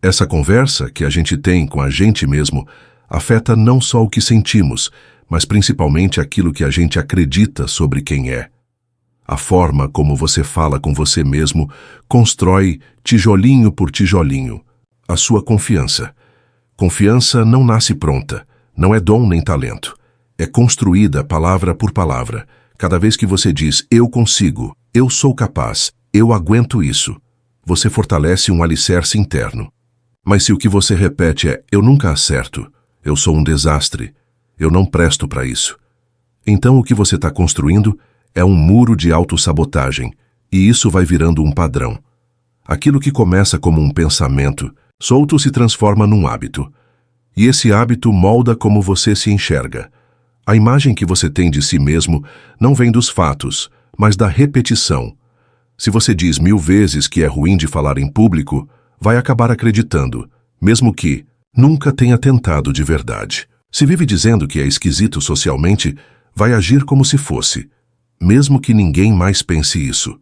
Essa conversa que a gente tem com a gente mesmo afeta não só o que sentimos, mas principalmente aquilo que a gente acredita sobre quem é. A forma como você fala com você mesmo constrói, tijolinho por tijolinho, a sua confiança. Confiança não nasce pronta, não é dom nem talento. É construída palavra por palavra. Cada vez que você diz: eu consigo, eu sou capaz, eu aguento isso, você fortalece um alicerce interno. Mas se o que você repete é: eu nunca acerto, eu sou um desastre, eu não presto para isso, então o que você está construindo é um muro de autossabotagem, e isso vai virando um padrão. Aquilo que começa como um pensamento solto se transforma num hábito. E esse hábito molda como você se enxerga. A imagem que você tem de si mesmo não vem dos fatos, mas da repetição. Se você diz 1000 vezes que é ruim de falar em público, vai acabar acreditando, mesmo que nunca tenha tentado de verdade. Se vive dizendo que é esquisito socialmente, vai agir como se fosse, mesmo que ninguém mais pense isso.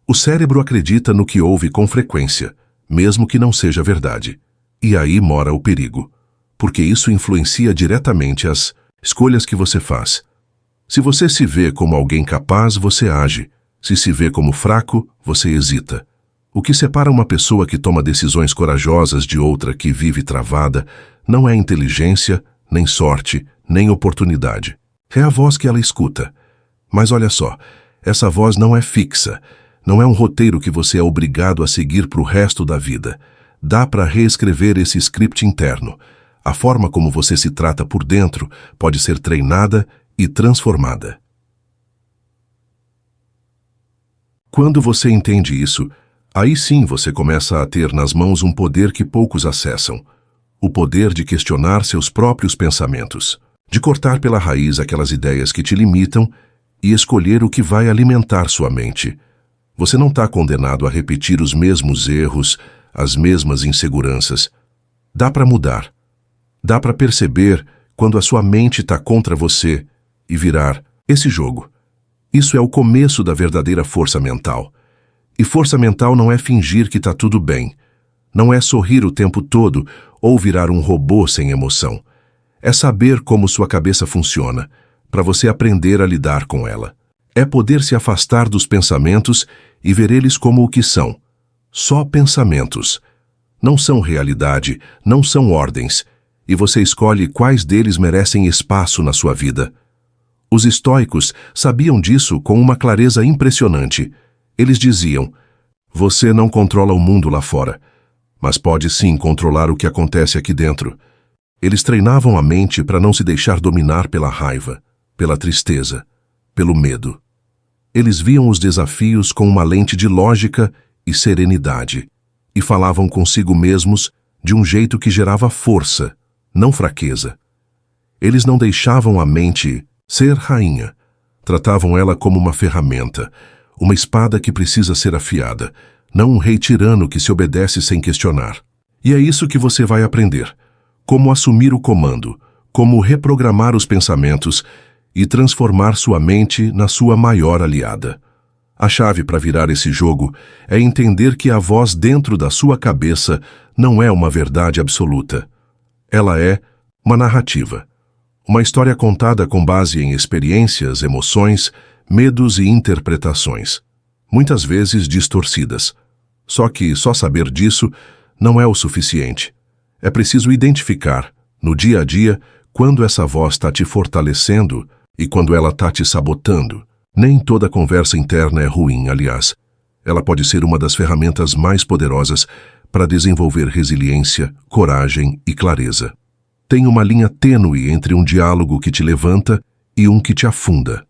O cérebro acredita no que ouve com frequência, mesmo que não seja verdade. E aí mora o perigo, porque isso influencia diretamente as escolhas que você faz. Se você se vê como alguém capaz, você age. Se se vê como fraco, você hesita. O que separa uma pessoa que toma decisões corajosas de outra que vive travada não é inteligência, nem sorte, nem oportunidade. É a voz que ela escuta. Mas olha só, essa voz não é fixa, não é um roteiro que você é obrigado a seguir para o resto da vida. Dá para reescrever esse script interno. A forma como você se trata por dentro pode ser treinada e transformada. Quando você entende isso, aí sim você começa a ter nas mãos um poder que poucos acessam. O poder de questionar seus próprios pensamentos, de cortar pela raiz aquelas ideias que te limitam e escolher o que vai alimentar sua mente. Você não está condenado a repetir os mesmos erros, as mesmas inseguranças. Dá para mudar. Dá para perceber quando a sua mente está contra você e virar esse jogo. Isso é o começo da verdadeira força mental. E força mental não é fingir que está tudo bem. Não é sorrir o tempo todo ou virar um robô sem emoção. É saber como sua cabeça funciona, para você aprender a lidar com ela. É poder se afastar dos pensamentos e ver eles como o que são. Só pensamentos. Não são realidade, não são ordens, e você escolhe quais deles merecem espaço na sua vida. Os estoicos sabiam disso com uma clareza impressionante. Eles diziam: você não controla o mundo lá fora, mas pode sim controlar o que acontece aqui dentro. Eles treinavam a mente para não se deixar dominar pela raiva, pela tristeza, pelo medo. Eles viam os desafios com uma lente de lógica e serenidade, e falavam consigo mesmos de um jeito que gerava força, não fraqueza. Eles não deixavam a mente ser rainha. Tratavam ela como uma ferramenta, uma espada que precisa ser afiada, não um rei tirano que se obedece sem questionar. E é isso que você vai aprender. Como assumir o comando, como reprogramar os pensamentos e transformar sua mente na sua maior aliada. A chave para virar esse jogo é entender que a voz dentro da sua cabeça não é uma verdade absoluta. Ela é uma narrativa. Uma história contada com base em experiências, emoções, medos e interpretações, muitas vezes distorcidas. Só que só saber disso não é o suficiente. É preciso identificar, no dia a dia, quando essa voz está te fortalecendo e quando ela está te sabotando. Nem toda conversa interna é ruim, aliás. Ela pode ser uma das ferramentas mais poderosas para desenvolver resiliência, coragem e clareza. Tem uma linha tênue entre um diálogo que te levanta e um que te afunda.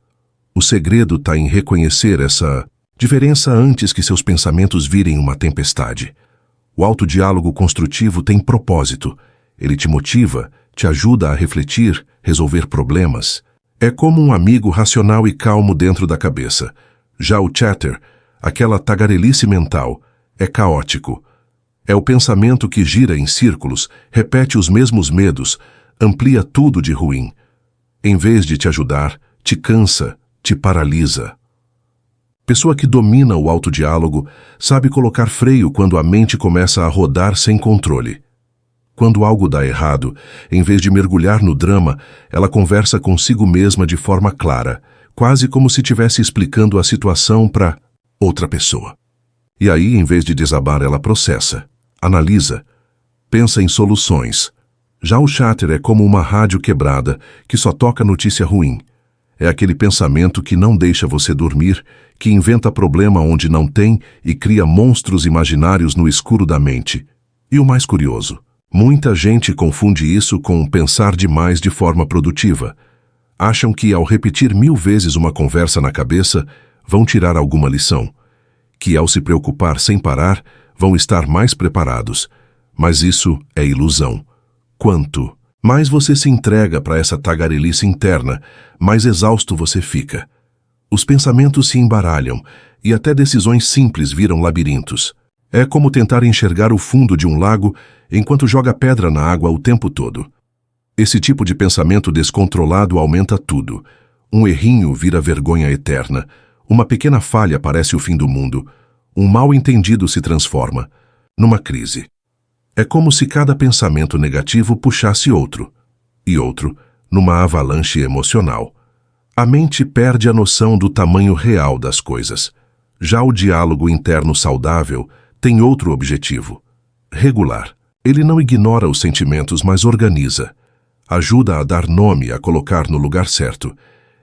O segredo está em reconhecer essa diferença antes que seus pensamentos virem uma tempestade. O autodiálogo construtivo tem propósito. Ele te motiva, te ajuda a refletir, resolver problemas. É como um amigo racional e calmo dentro da cabeça. Já o chatter, aquela tagarelice mental, é caótico. É o pensamento que gira em círculos, repete os mesmos medos, amplia tudo de ruim. Em vez de te ajudar, te cansa, te paralisa. Pessoa que domina o autodiálogo sabe colocar freio quando a mente começa a rodar sem controle. Quando algo dá errado, em vez de mergulhar no drama, ela conversa consigo mesma de forma clara, quase como se estivesse explicando a situação para outra pessoa. E aí, em vez de desabar, ela processa, analisa, pensa em soluções. Já o chatter é como uma rádio quebrada que só toca notícia ruim. É aquele pensamento que não deixa você dormir, que inventa problema onde não tem e cria monstros imaginários no escuro da mente. E o mais curioso, muita gente confunde isso com pensar demais de forma produtiva. Acham que, ao repetir 1000 vezes uma conversa na cabeça, vão tirar alguma lição. Que, ao se preocupar sem parar, vão estar mais preparados. Mas isso é ilusão. Quanto mais você se entrega para essa tagarelice interna, mais exausto você fica. Os pensamentos se embaralham e até decisões simples viram labirintos. É como tentar enxergar o fundo de um lago enquanto joga pedra na água o tempo todo. Esse tipo de pensamento descontrolado aumenta tudo. Um errinho vira vergonha eterna. Uma pequena falha parece o fim do mundo. Um mal-entendido se transforma numa crise. É como se cada pensamento negativo puxasse outro, e outro, numa avalanche emocional. A mente perde a noção do tamanho real das coisas. Já o diálogo interno saudável tem outro objetivo: regular. Ele não ignora os sentimentos, mas organiza. Ajuda a dar nome, a colocar no lugar certo.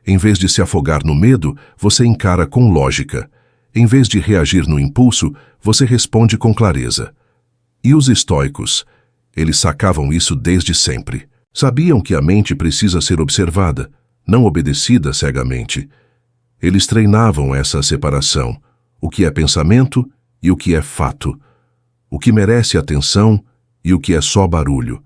Em vez de se afogar no medo, você encara com lógica. Em vez de reagir no impulso, você responde com clareza. E os estoicos? Eles sacavam isso desde sempre. Sabiam que a mente precisa ser observada, não obedecida cegamente. Eles treinavam essa separação: o que é pensamento e o que é fato, o que merece atenção e o que é só barulho.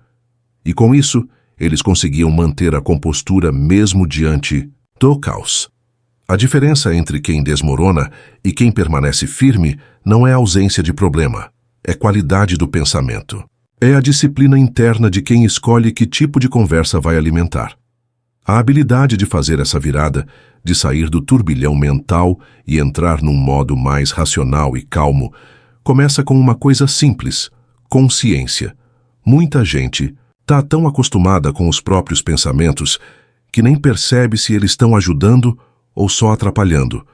E com isso, eles conseguiam manter a compostura mesmo diante do caos. A diferença entre quem desmorona e quem permanece firme não é ausência de problema, é qualidade do pensamento. É a disciplina interna de quem escolhe que tipo de conversa vai alimentar. A habilidade de fazer essa virada, de sair do turbilhão mental e entrar num modo mais racional e calmo, começa com uma coisa simples: consciência. Muita gente está tão acostumada com os próprios pensamentos que nem percebe se eles estão ajudando ou só atrapalhando.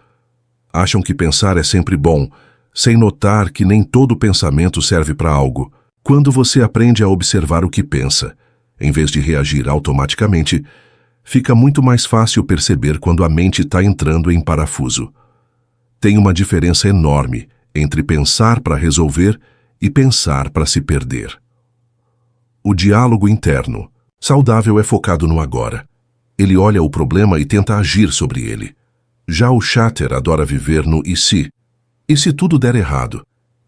Acham que pensar é sempre bom, sem notar que nem todo pensamento serve para algo. Quando você aprende a observar o que pensa, em vez de reagir automaticamente, fica muito mais fácil perceber quando a mente está entrando em parafuso. Tem uma diferença enorme entre pensar para resolver e pensar para se perder. O diálogo interno saudável é focado no agora. Ele olha o problema e tenta agir sobre ele. Já o chatter adora viver no e se? E se tudo der errado?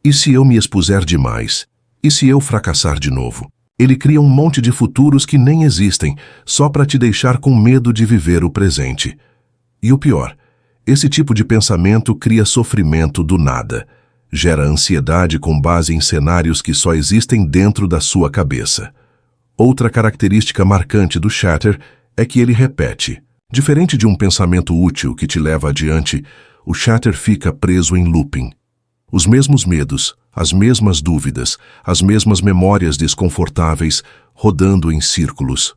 E se eu me expuser demais? E se eu fracassar de novo? Ele cria um monte de futuros que nem existem, só para te deixar com medo de viver o presente. E o pior, esse tipo de pensamento cria sofrimento do nada. Gera ansiedade com base em cenários que só existem dentro da sua cabeça. Outra característica marcante do chatter é que ele repete. Diferente de um pensamento útil que te leva adiante, o chatter fica preso em looping. Os mesmos medos, as mesmas dúvidas, as mesmas memórias desconfortáveis, rodando em círculos.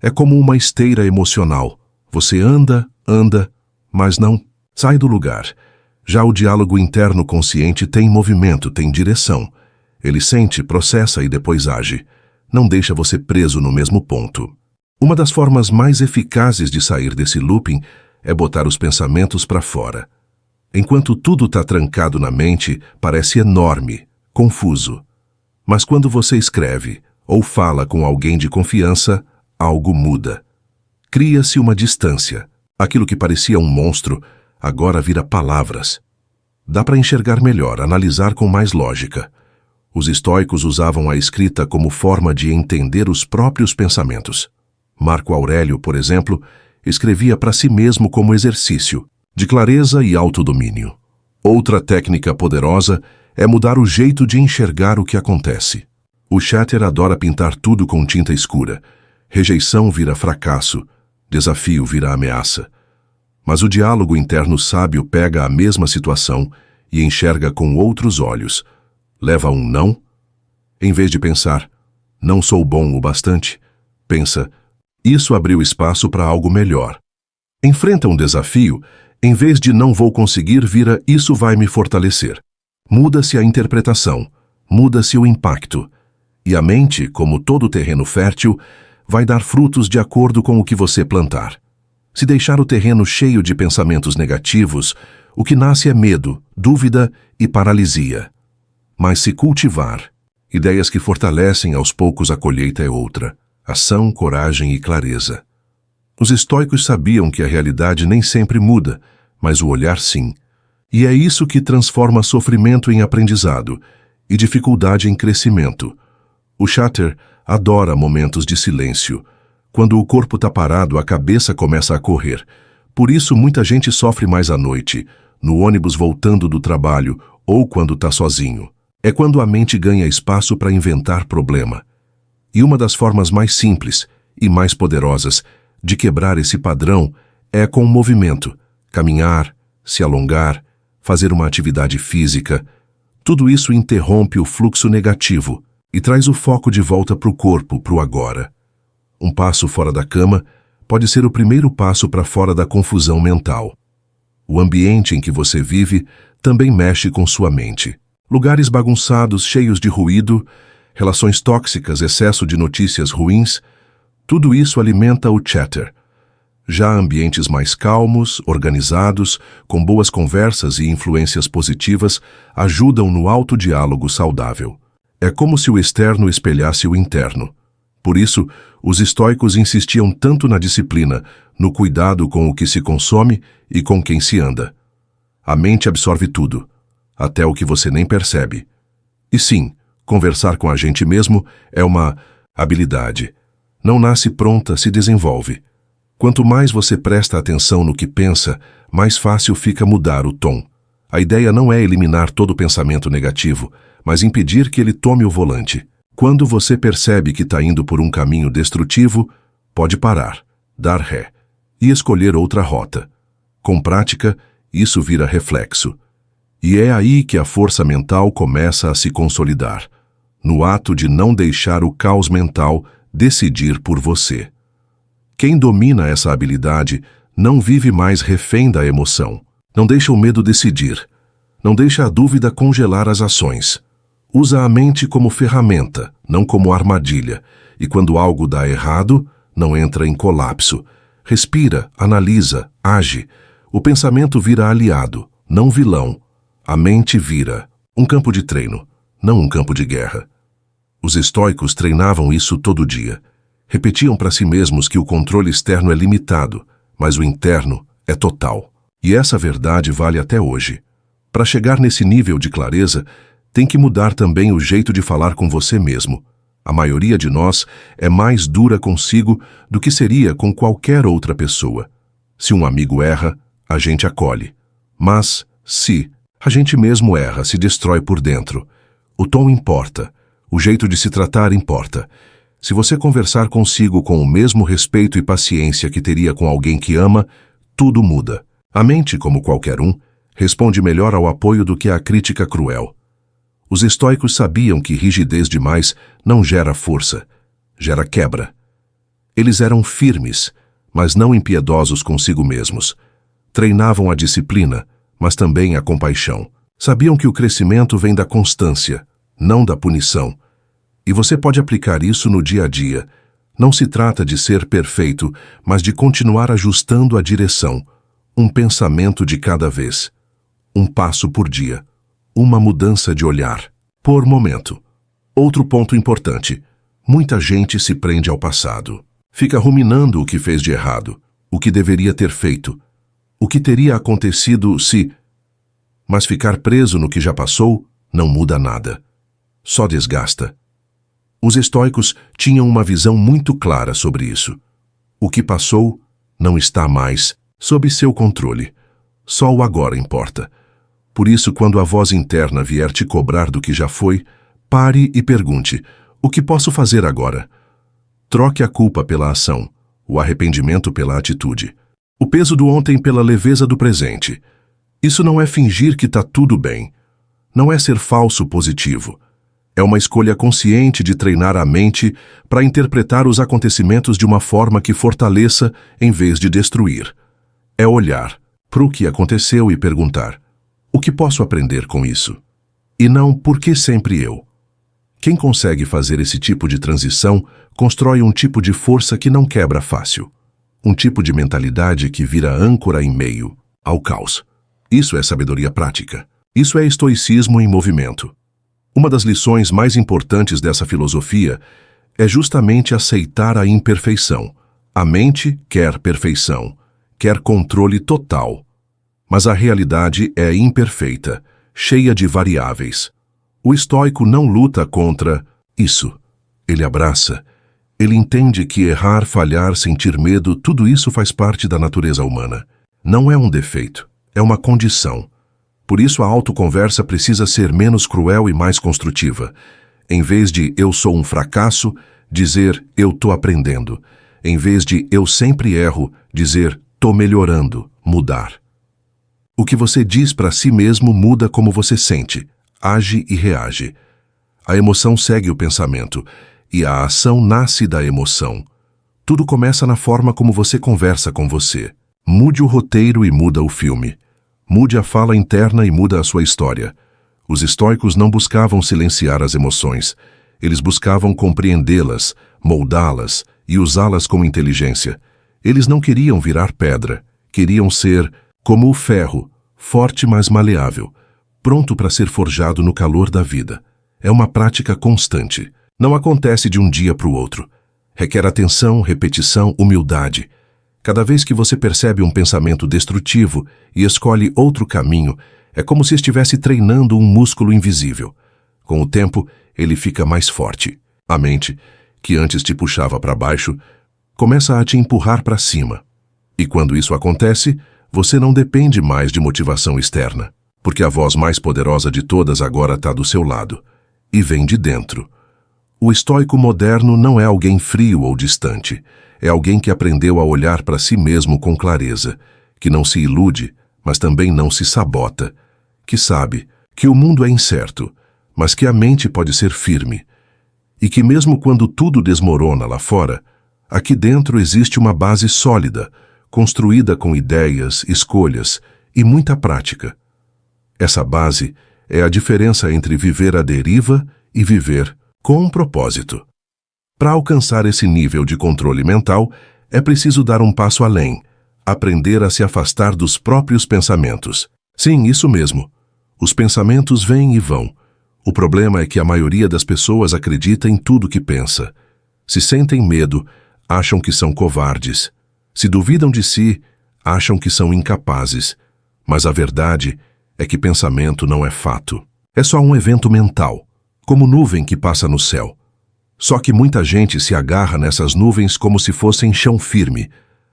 É como uma esteira emocional. Você anda, mas não sai do lugar. Já o diálogo interno consciente tem movimento, tem direção. Ele sente, processa e depois age. Não deixa você preso no mesmo ponto. Uma das formas mais eficazes de sair desse looping é botar os pensamentos para fora. Enquanto tudo está trancado na mente, parece enorme, confuso. Mas quando você escreve ou fala com alguém de confiança, algo muda. Cria-se uma distância. Aquilo que parecia um monstro, agora vira palavras. Dá para enxergar melhor, analisar com mais lógica. Os estoicos usavam a escrita como forma de entender os próprios pensamentos. Marco Aurélio, por exemplo, escrevia para si mesmo como exercício de clareza e autodomínio. Outra técnica poderosa é mudar o jeito de enxergar o que acontece. O chatter adora pintar tudo com tinta escura. Rejeição vira fracasso, desafio vira ameaça. Mas o diálogo interno sábio pega a mesma situação e enxerga com outros olhos. Leva um não. Em vez de pensar, não sou bom o bastante, pensa, isso abriu espaço para algo melhor. Enfrenta um desafio, em vez de não vou conseguir, vira isso vai me fortalecer. Muda-se a interpretação, muda-se o impacto. E a mente, como todo terreno fértil, vai dar frutos de acordo com o que você plantar. Se deixar o terreno cheio de pensamentos negativos, o que nasce é medo, dúvida e paralisia. Mas se cultivar ideias que fortalecem, aos poucos a colheita é outra: ação, coragem e clareza. Os estoicos sabiam que a realidade nem sempre muda, mas o olhar sim. E é isso que transforma sofrimento em aprendizado e dificuldade em crescimento. O chatter adora momentos de silêncio. Quando o corpo está parado, a cabeça começa a correr. Por isso, muita gente sofre mais à noite, no ônibus voltando do trabalho ou quando está sozinho. É quando a mente ganha espaço para inventar problema. E uma das formas mais simples e mais poderosas de quebrar esse padrão é com o movimento, caminhar, se alongar, fazer uma atividade física. Tudo isso interrompe o fluxo negativo e traz o foco de volta para o corpo, para o agora. Um passo fora da cama pode ser o primeiro passo para fora da confusão mental. O ambiente em que você vive também mexe com sua mente. Lugares bagunçados, cheios de ruído, relações tóxicas, excesso de notícias ruins, tudo isso alimenta o chatter. Já ambientes mais calmos, organizados, com boas conversas e influências positivas, ajudam no autodiálogo saudável. É como se o externo espelhasse o interno. Por isso, os estoicos insistiam tanto na disciplina, no cuidado com o que se consome e com quem se anda. A mente absorve tudo, até o que você nem percebe. E sim, conversar com a gente mesmo é uma habilidade. Não nasce pronta, se desenvolve. Quanto mais você presta atenção no que pensa, mais fácil fica mudar o tom. A ideia não é eliminar todo pensamento negativo, mas impedir que ele tome o volante. Quando você percebe que está indo por um caminho destrutivo, pode parar, dar ré e escolher outra rota. Com prática, isso vira reflexo. E é aí que a força mental começa a se consolidar, no ato de não deixar o caos mental decidir por você. Quem domina essa habilidade não vive mais refém da emoção, não deixa o medo decidir, não deixa a dúvida congelar as ações. Usa a mente como ferramenta, não como armadilha, e quando algo dá errado, não entra em colapso. Respira, analisa, age. O pensamento vira aliado, não vilão. A mente vira um campo de treino, não um campo de guerra. Os estoicos treinavam isso todo dia. Repetiam para si mesmos que o controle externo é limitado, mas o interno é total. E essa verdade vale até hoje. Para chegar nesse nível de clareza, tem que mudar também o jeito de falar com você mesmo. A maioria de nós é mais dura consigo do que seria com qualquer outra pessoa. Se um amigo erra, a gente acolhe. Mas, se a gente mesmo erra, se destrói por dentro. O tom importa. O jeito de se tratar importa. Se você conversar consigo com o mesmo respeito e paciência que teria com alguém que ama, tudo muda. A mente, como qualquer um, responde melhor ao apoio do que à crítica cruel. Os estoicos sabiam que rigidez demais não gera força, gera quebra. Eles eram firmes, mas não impiedosos consigo mesmos. Treinavam a disciplina, mas também a compaixão. Sabiam que o crescimento vem da constância, não da punição. E você pode aplicar isso no dia a dia. Não se trata de ser perfeito, mas de continuar ajustando a direção. Um pensamento de cada vez. Um passo por dia. Uma mudança de olhar, por momento. Outro ponto importante. Muita gente se prende ao passado. Fica ruminando o que fez de errado, o que deveria ter feito, o que teria acontecido se... Mas ficar preso no que já passou não muda nada. Só desgasta. Os estoicos tinham uma visão muito clara sobre isso. O que passou não está mais sob seu controle. Só o agora importa. Por isso, quando a voz interna vier te cobrar do que já foi, pare e pergunte: o que posso fazer agora? Troque a culpa pela ação, o arrependimento pela atitude, o peso do ontem pela leveza do presente. Isso não é fingir que está tudo bem. Não é ser falso positivo. É uma escolha consciente de treinar a mente para interpretar os acontecimentos de uma forma que fortaleça em vez de destruir. É olhar para o que aconteceu e perguntar: o que posso aprender com isso? E não por que sempre eu. Quem consegue fazer esse tipo de transição constrói um tipo de força que não quebra fácil. Um tipo de mentalidade que vira âncora em meio ao caos. Isso é sabedoria prática. Isso é estoicismo em movimento. Uma das lições mais importantes dessa filosofia é justamente aceitar a imperfeição. A mente quer perfeição, quer controle total. Mas a realidade é imperfeita, cheia de variáveis. O estoico não luta contra isso. Ele abraça. Ele entende que errar, falhar, sentir medo, tudo isso faz parte da natureza humana. Não é um defeito, é uma condição. Por isso a autoconversa precisa ser menos cruel e mais construtiva. Em vez de "eu sou um fracasso", dizer "eu tô aprendendo". Em vez de eu sempre erro, dizer tô melhorando, mudar. O que você diz para si mesmo muda como você sente, age e reage. A emoção segue o pensamento, e a ação nasce da emoção. Tudo começa na forma como você conversa com você. Mude o roteiro e muda o filme. Mude a fala interna e muda a sua história. Os estoicos não buscavam silenciar as emoções. Eles buscavam compreendê-las, moldá-las e usá-las com inteligência. Eles não queriam virar pedra. Queriam ser como o ferro, forte mas maleável, pronto para ser forjado no calor da vida. É uma prática constante. Não acontece de um dia para o outro. Requer atenção, repetição, humildade. Cada vez que você percebe um pensamento destrutivo e escolhe outro caminho, é como se estivesse treinando um músculo invisível. Com o tempo, ele fica mais forte. A mente, que antes te puxava para baixo, começa a te empurrar para cima. E quando isso acontece, você não depende mais de motivação externa, porque a voz mais poderosa de todas agora está do seu lado, e vem de dentro. O estoico moderno não é alguém frio ou distante, é alguém que aprendeu a olhar para si mesmo com clareza, que não se ilude, mas também não se sabota, que sabe que o mundo é incerto, mas que a mente pode ser firme, e que mesmo quando tudo desmorona lá fora, aqui dentro existe uma base sólida, construída com ideias, escolhas e muita prática. Essa base é a diferença entre viver à deriva e viver com um propósito. Para alcançar esse nível de controle mental, é preciso dar um passo além, aprender a se afastar dos próprios pensamentos. Sim, isso mesmo. Os pensamentos vêm e vão. O problema é que a maioria das pessoas acredita em tudo que pensa. Se sentem medo, acham que são covardes. Se duvidam de si, acham que são incapazes. Mas a verdade é que pensamento não é fato. É só um evento mental, como nuvem que passa no céu. Só que muita gente se agarra nessas nuvens como se fossem chão firme.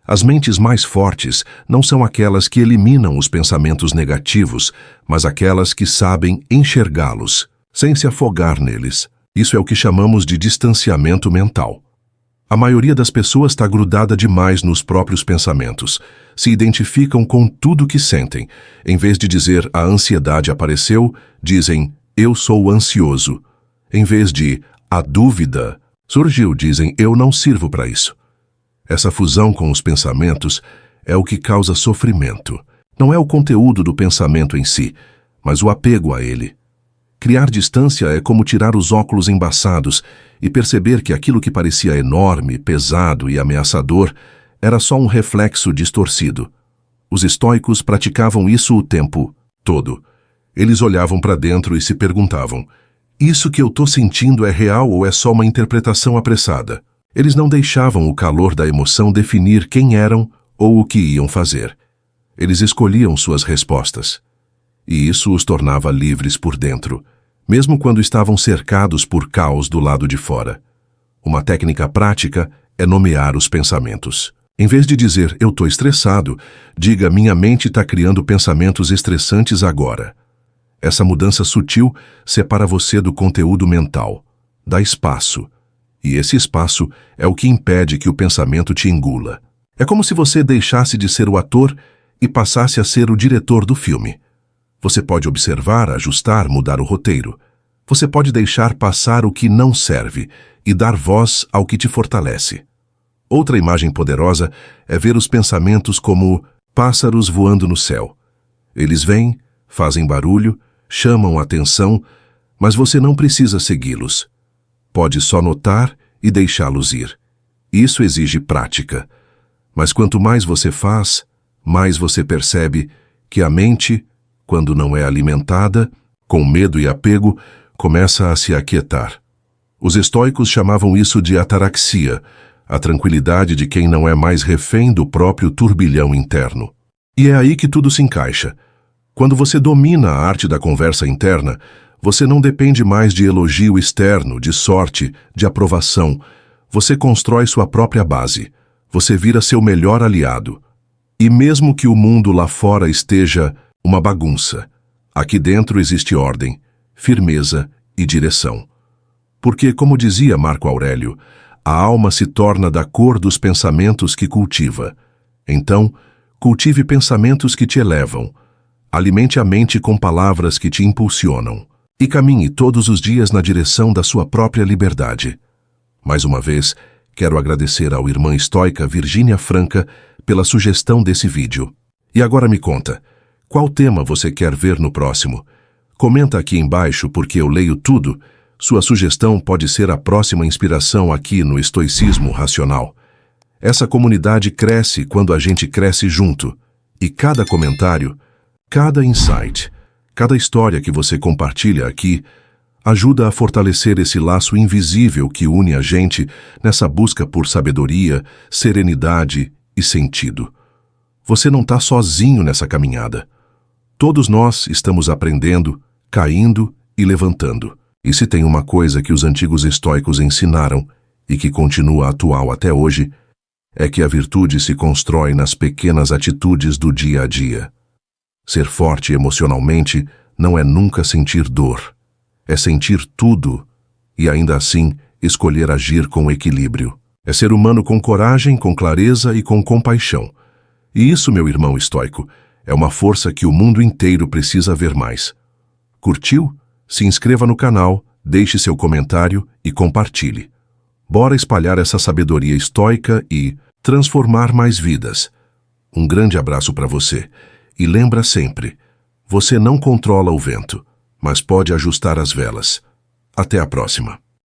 As mentes mais fortes não são aquelas que eliminam os pensamentos negativos, mas aquelas que sabem enxergá-los, sem se afogar neles. Isso é o que chamamos de distanciamento mental. A maioria das pessoas está grudada demais nos próprios pensamentos. Se identificam com tudo que sentem. Em vez de dizer a ansiedade apareceu, dizem eu sou ansioso. Em vez de a dúvida surgiu, dizem eu não sirvo para isso. Essa fusão com os pensamentos é o que causa sofrimento. Não é o conteúdo do pensamento em si, mas o apego a ele. Criar distância é como tirar os óculos embaçados e perceber que aquilo que parecia enorme, pesado e ameaçador era só um reflexo distorcido. Os estoicos praticavam isso o tempo todo. Eles olhavam para dentro e se perguntavam: isso que eu estou sentindo é real ou é só uma interpretação apressada? Eles não deixavam o calor da emoção definir quem eram ou o que iam fazer. Eles escolhiam suas respostas. E isso os tornava livres por dentro, mesmo quando estavam cercados por caos do lado de fora. Uma técnica prática é nomear os pensamentos. Em vez de dizer, eu estou estressado, diga, minha mente está criando pensamentos estressantes agora. Essa mudança sutil separa você do conteúdo mental, dá espaço. E esse espaço é o que impede que o pensamento te engula. É como se você deixasse de ser o ator e passasse a ser o diretor do filme. Você pode observar, ajustar, mudar o roteiro. Você pode deixar passar o que não serve e dar voz ao que te fortalece. Outra imagem poderosa é ver os pensamentos como pássaros voando no céu. Eles vêm, fazem barulho, chamam a atenção, mas você não precisa segui-los. Pode só notar e deixá-los ir. Isso exige prática. Mas quanto mais você faz, mais você percebe que a mente, quando não é alimentada, com medo e apego, começa a se aquietar. Os estoicos chamavam isso de ataraxia, a tranquilidade de quem não é mais refém do próprio turbilhão interno. E é aí que tudo se encaixa. Quando você domina a arte da conversa interna, você não depende mais de elogio externo, de sorte, de aprovação. Você constrói sua própria base. Você vira seu melhor aliado. E mesmo que o mundo lá fora esteja uma bagunça, aqui dentro existe ordem, firmeza e direção. Porque, como dizia Marco Aurélio, A alma se torna da cor dos pensamentos que cultiva. Então, cultive pensamentos que te elevam. Alimente a mente com palavras que te impulsionam. E caminhe todos os dias na direção da sua própria liberdade. Mais uma vez, quero agradecer ao irmã estoica Virgínia Franca pela sugestão desse vídeo. E agora me conta, qual tema você quer ver no próximo? Comenta aqui embaixo porque eu leio tudo. Sua sugestão pode ser a próxima inspiração aqui no Estoicismo Racional. Essa comunidade cresce quando a gente cresce junto. E cada comentário, cada insight, cada história que você compartilha aqui ajuda a fortalecer esse laço invisível que une a gente nessa busca por sabedoria, serenidade e sentido. Você não está sozinho nessa caminhada. Todos nós estamos aprendendo, caindo e levantando. E se tem uma coisa que os antigos estoicos ensinaram e que continua atual até hoje, é que a virtude se constrói nas pequenas atitudes do dia a dia. Ser forte emocionalmente não é nunca sentir dor. É sentir tudo e, ainda assim, escolher agir com equilíbrio. É ser humano com coragem, com clareza e com compaixão. E isso, meu irmão estoico, é uma força que o mundo inteiro precisa ver mais. Curtiu? Se inscreva no canal, deixe seu comentário e compartilhe. Bora espalhar essa sabedoria estoica e transformar mais vidas. Um grande abraço para você. E lembra sempre, você não controla o vento, mas pode ajustar as velas. Até a próxima.